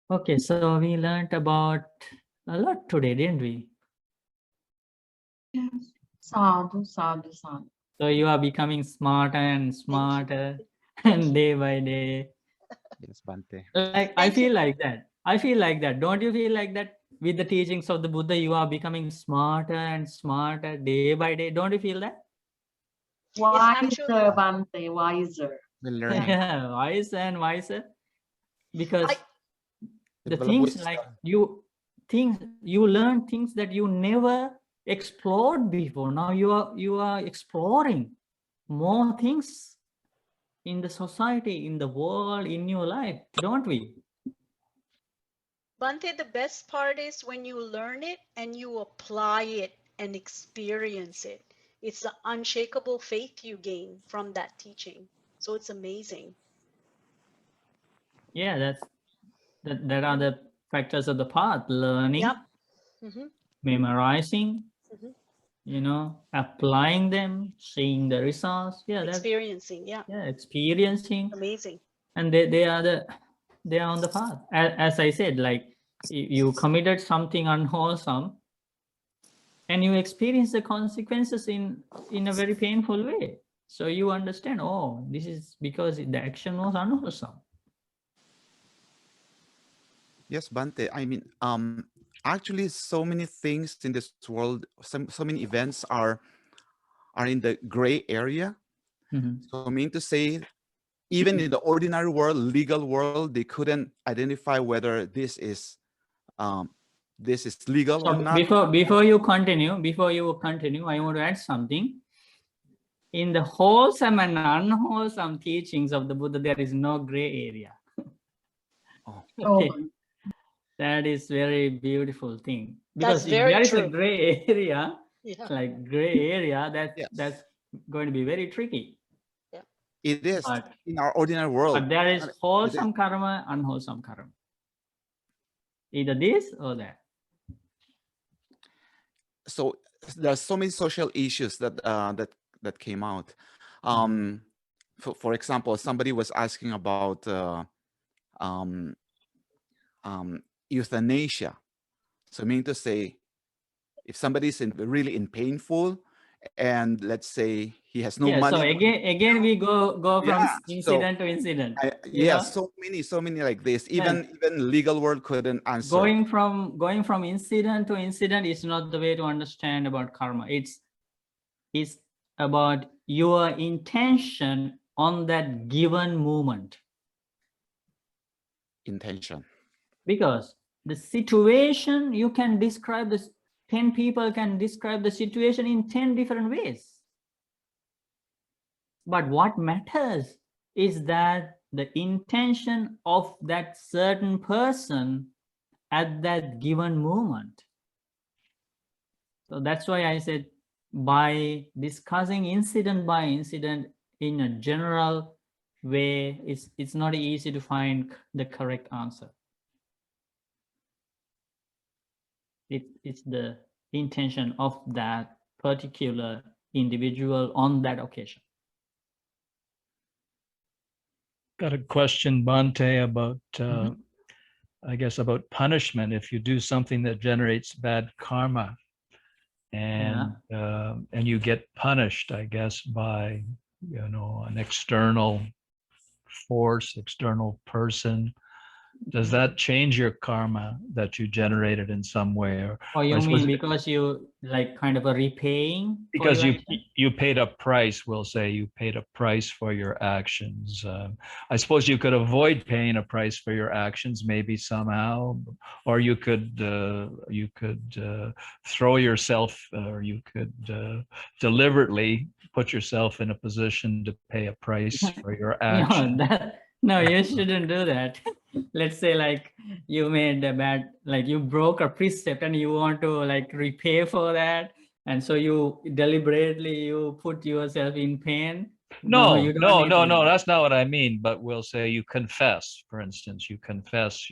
Okay, so we learned about a lot today, didn't we? Yes. Sadhu, sadhu, sadhu. So you are becoming smarter and smarter and day by day. Yes, Bante. Like I feel like that. I feel like that. Don't you feel like that? With the teachings of the Buddha, you are becoming smarter and smarter day by day. Don't you feel that? Wiser, Bante, wiser. We're learning. Yeah, wiser and wiser. Because the Develop things wisdom. like you learn things that you never explored before. Now you are exploring more things in the society, in the world, in your life, don't we? Bante, the best part is when you learn it and you apply it and experience it. It's the unshakable faith you gain from that teaching. So it's amazing. Yeah, that are the factors of the path: learning, Yep. Mm-hmm. memorizing, Mm-hmm. you know, applying them, seeing the results. Yeah, that's Experiencing, yeah. yeah, experiencing. Amazing. And they are on the path. As I said, like you committed something unwholesome and you experience the consequences in a very painful way. So you understand, oh, this is because the action was unwholesome. Yes, Bante. I mean, actually, so many things in this world, so many events are in the gray area. So I mean to say, even in the ordinary world, legal world, they couldn't identify whether this is legal or So not. before you continue, I want to add something. In the wholesome and unwholesome teachings of the Buddha, there is no gray area. Okay. That is very beautiful thing. Because That's if very there is a true. gray area, Yeah. like gray area, Yes. that's going to be very tricky. Yeah. It is But in our ordinary world. But there is wholesome karma, unwholesome karma. Either this or that. So there are so many social issues that that came out. For example, somebody was asking about euthanasia. So meaning to say, If somebody's really in painful, and let's say he has no Yeah, money. so again we go from Yeah, incident to incident. Yeah, so many like this. Even legal world couldn't answer. Going from incident to incident is not the way to understand about karma. It's about your intention on that given moment. Intention. Because the situation, you can describe this, 10 people can describe the situation in 10 different ways. But what matters is that the intention of that certain person at that given moment. So that's why I said, by discussing incident by incident in a general way, it's not easy to find the correct answer. It's the intention of that particular individual on that occasion. Got a question, Bhante, about I guess about punishment. If you do something that generates bad karma, and you get punished, I guess, by an external force, external person, does that change your karma that you generated in some way? Or you mean because you like kind of a repaying? Because you paid a price, we'll say you paid a price for your actions. I suppose you could avoid paying a price for your actions, maybe somehow, or you could throw yourself, or you could deliberately put yourself in a position to pay a price for your action. No, you shouldn't do that. Let's say like you made a bad, like you broke a precept and you want to like repay for that. And so you deliberately, you put yourself in pain. No, no, that's not what I mean. But we'll say you confess, for instance, you confess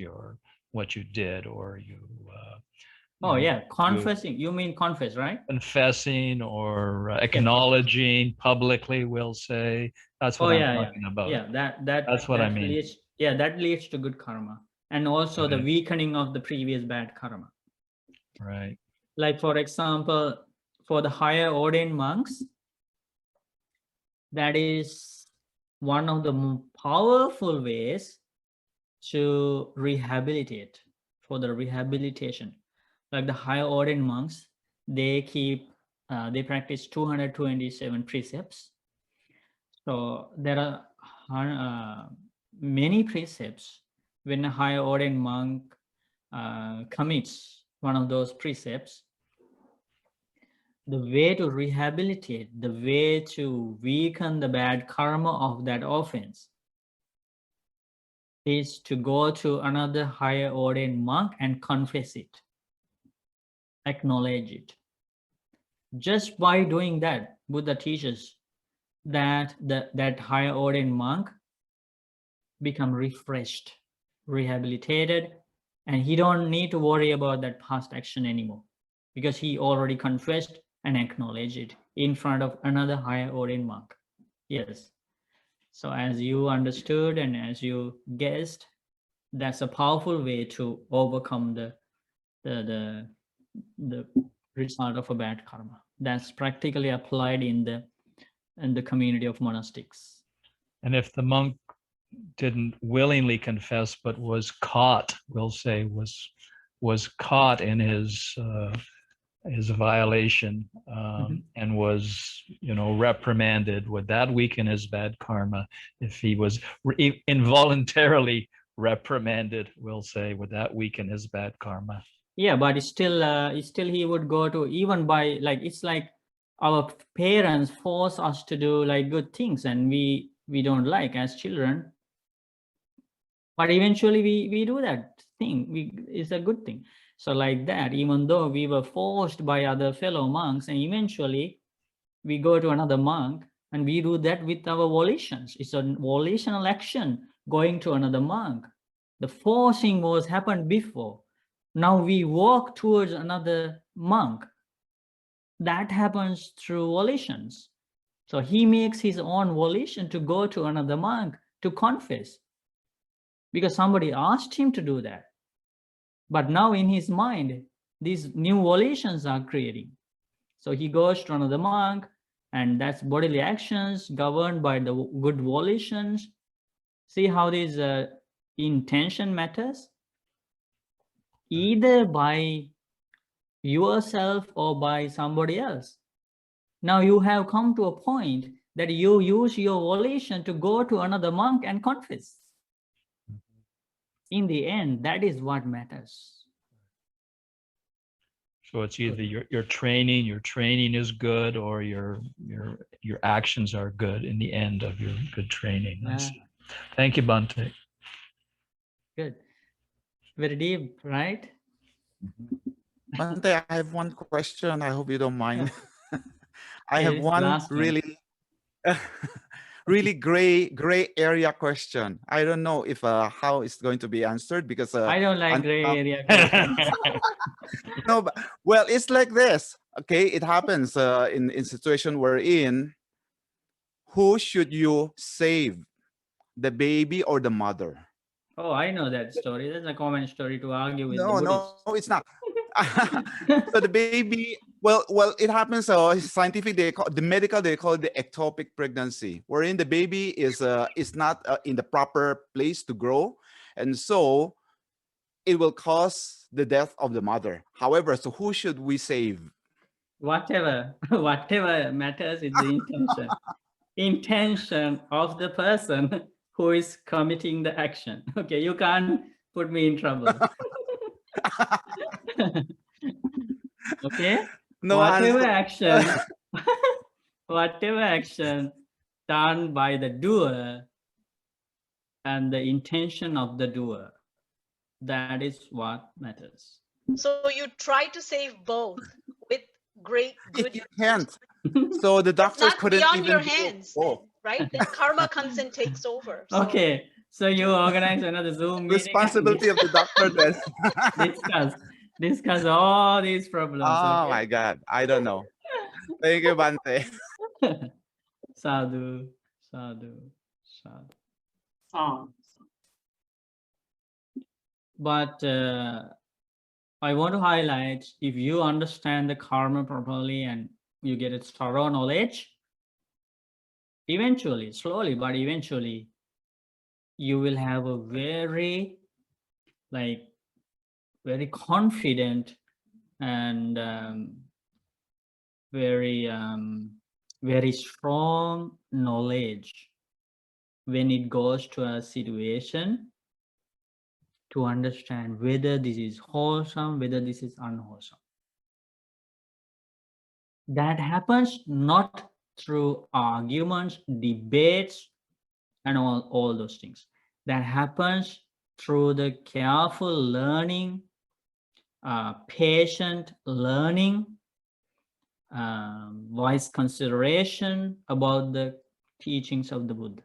what you did, or you. Confessing. You mean confess, right? Confessing or acknowledging publicly, we'll say. That's what I'm talking about. Yeah, that's what I mean. That leads to good karma, and also the weakening of the previous bad karma. Right. Like for example, for the higher ordained monks, that is one of the more powerful ways to rehabilitate, for the rehabilitation. Like the higher ordained monks, they practice 227 precepts. So there are many precepts. When a higher ordained monk commits one of those precepts, the way to rehabilitate, the way to weaken the bad karma of that offense is to go to another higher ordained monk and confess it, acknowledge it. Just by doing that, Buddha teaches that that higher ordained monk become refreshed, rehabilitated, and he don't need to worry about that past action anymore, because he already confessed and acknowledged it in front of another higher ordained monk. Yes. So as you understood and as you guessed, that's a powerful way to overcome the result of a bad karma. That's practically applied in the community of monastics. And if the monk didn't willingly confess, but was caught, we'll say was caught in his violation and was reprimanded, would that weaken his bad karma? If he was involuntarily reprimanded, we'll say, would that weaken his bad karma? Yeah, but still he would go to, even by like, it's like our parents force us to do like good things and we don't like as children, but eventually we do that thing. It's a good thing. So like that, even though we were forced by other fellow monks, and eventually we go to another monk and we do that with our volitions. It's a volitional action, going to another monk. The forcing was happened before. Now we walk towards another monk. That happens through volitions. So he makes his own volition to go to another monk to confess, because somebody asked him to do that. But now in his mind, these new volitions are creating. So he goes to another monk, and that's bodily actions governed by the good volitions. See how this intention matters? Either by yourself or by somebody else. Now you have come to a point that you use your volition to go to another monk and confess. In the end, that is what matters. So it's either your training is good, or your actions are good in the end of your good training. I see. Thank you, Bhante. Good. Very deep, right? Bhante, I have one question. I hope you don't mind. I Okay, have this one last one. really, really gray area question. I don't know if how it's going to be answered, because I don't like until gray now- area questions. No, but, well, it's like this. Okay, it happens in situation we're in. Who should you save, the baby or the mother? Oh, I know that story. That's a common story to argue with the No, Buddhists. no, it's not. So the baby, well, it happens. Scientific, the medical, they call it the ectopic pregnancy, wherein the baby is not in the proper place to grow, and so it will cause the death of the mother. However, so who should we save? Whatever matters is the intention. Intention of the person who is committing the action. Okay, you can't put me in trouble. Okay, No whatever answer. action done by the doer and the intention of the doer, that is what matters. So you try to save both with great good. If you can't, so the doctors Not couldn't beyond even your do hands, both. then, right? Then karma comes and takes over. So Okay, so you organize another Zoom meeting. Responsibility of the doctor then. discuss all these problems. Oh Okay? my God, I don't know. Thank you, Bhante. Sadhu, sadhu, sadhu. But I want to highlight, if you understand the karma properly and you get a thorough knowledge, eventually, slowly, but eventually, you will have a very confident and very strong knowledge when it goes to a situation to understand whether this is wholesome, whether this is unwholesome. That happens not through arguments, debates, and all those things. That happens through the careful learning, patient learning, wise consideration about the teachings of the Buddha.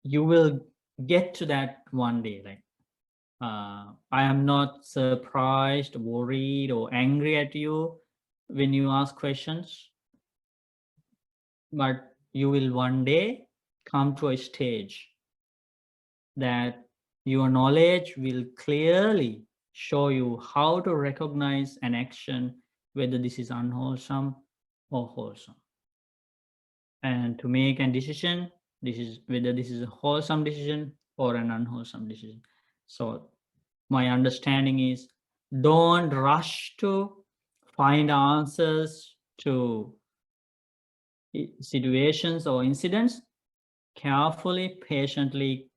You will get to that one day. I am not surprised, worried, or angry at you when you ask questions, but you will one day come to a stage that your knowledge will clearly show you how to recognize an action, whether this is unwholesome or wholesome, and to make a decision, whether this is a wholesome decision or an unwholesome decision. So my understanding is, don't rush to find answers to situations or incidents. Carefully, patiently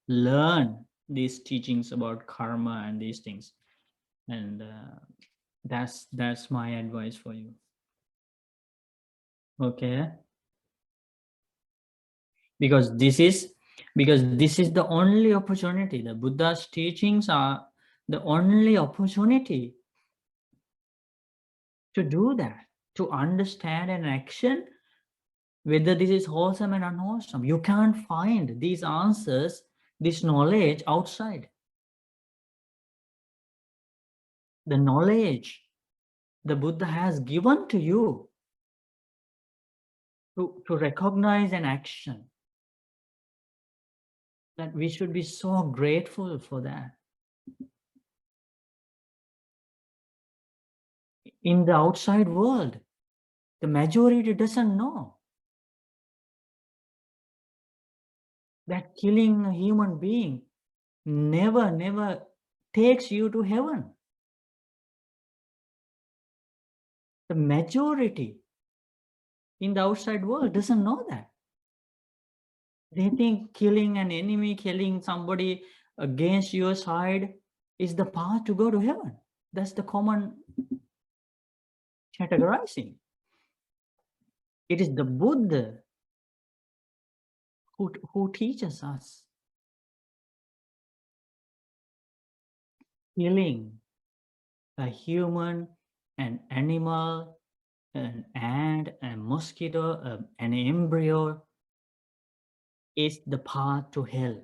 learn these teachings about karma and these things, and that's my advice for you. Okay, because this is the only opportunity. The Buddha's teachings are the only opportunity to do that, to understand an action, whether this is wholesome and unwholesome. You can't find these answers, this knowledge outside. The knowledge the Buddha has given to you to recognize an action, that we should be so grateful for that. in the outside world, the majority doesn't know that killing a human being never takes you to heaven. The majority in the outside world doesn't know that. They think killing an enemy, killing somebody against your side is the path to go to heaven. That's the common categorizing. It is the Buddha who teaches us killing a human, an animal, an ant, a mosquito, an embryo is the path to hell.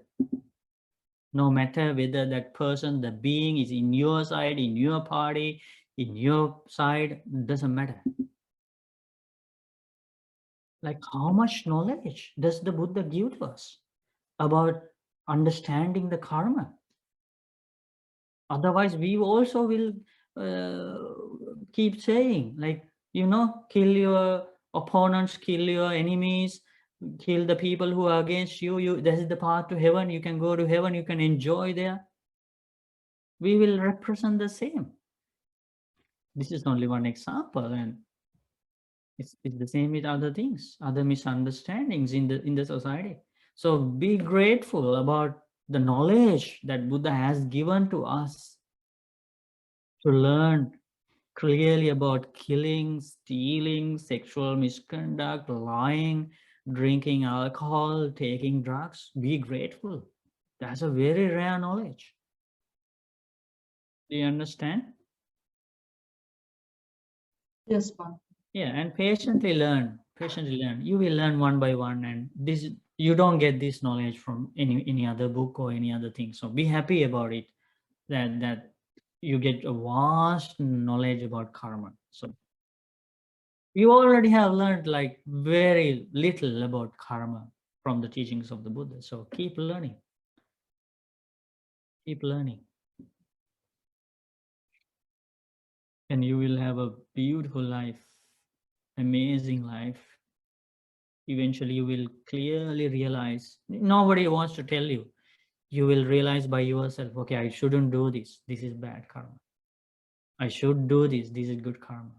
No matter whether that person, the being is in your side, in your party, in your side, doesn't matter. Like how much knowledge does the Buddha give to us about understanding the karma? Otherwise, we also will keep saying, like, you know, kill your opponents, kill your enemies, kill the people who are against you. This is the path to heaven. You can go to heaven. You can enjoy there. We will represent the same. This is only one example, and it's the same with other things, other misunderstandings in the society. So be grateful about the knowledge that Buddha has given to us to learn clearly about killing, stealing, sexual misconduct, lying, drinking alcohol, taking drugs. Be grateful. That's a very rare knowledge. Do you understand? Yes, Bhante. Yeah, and patiently learn. Patiently learn. You will learn one by one, and this you don't get this knowledge from any other book or any other thing. So be happy about it. That you get a vast knowledge about karma. So you already have learned like very little about karma from the teachings of the Buddha. So keep learning. Keep learning. And you will have a beautiful life, amazing life. Eventually you will clearly realize, nobody wants to tell you. You will realize by yourself, okay, I shouldn't do this. This is bad karma. I should do this. This is good karma.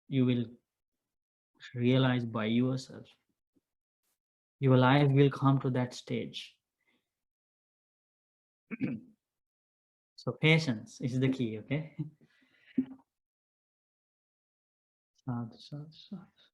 You will realize by yourself. Your life will come to that stage. So patience is the key, okay? Sadhu, sadhu, sadhu.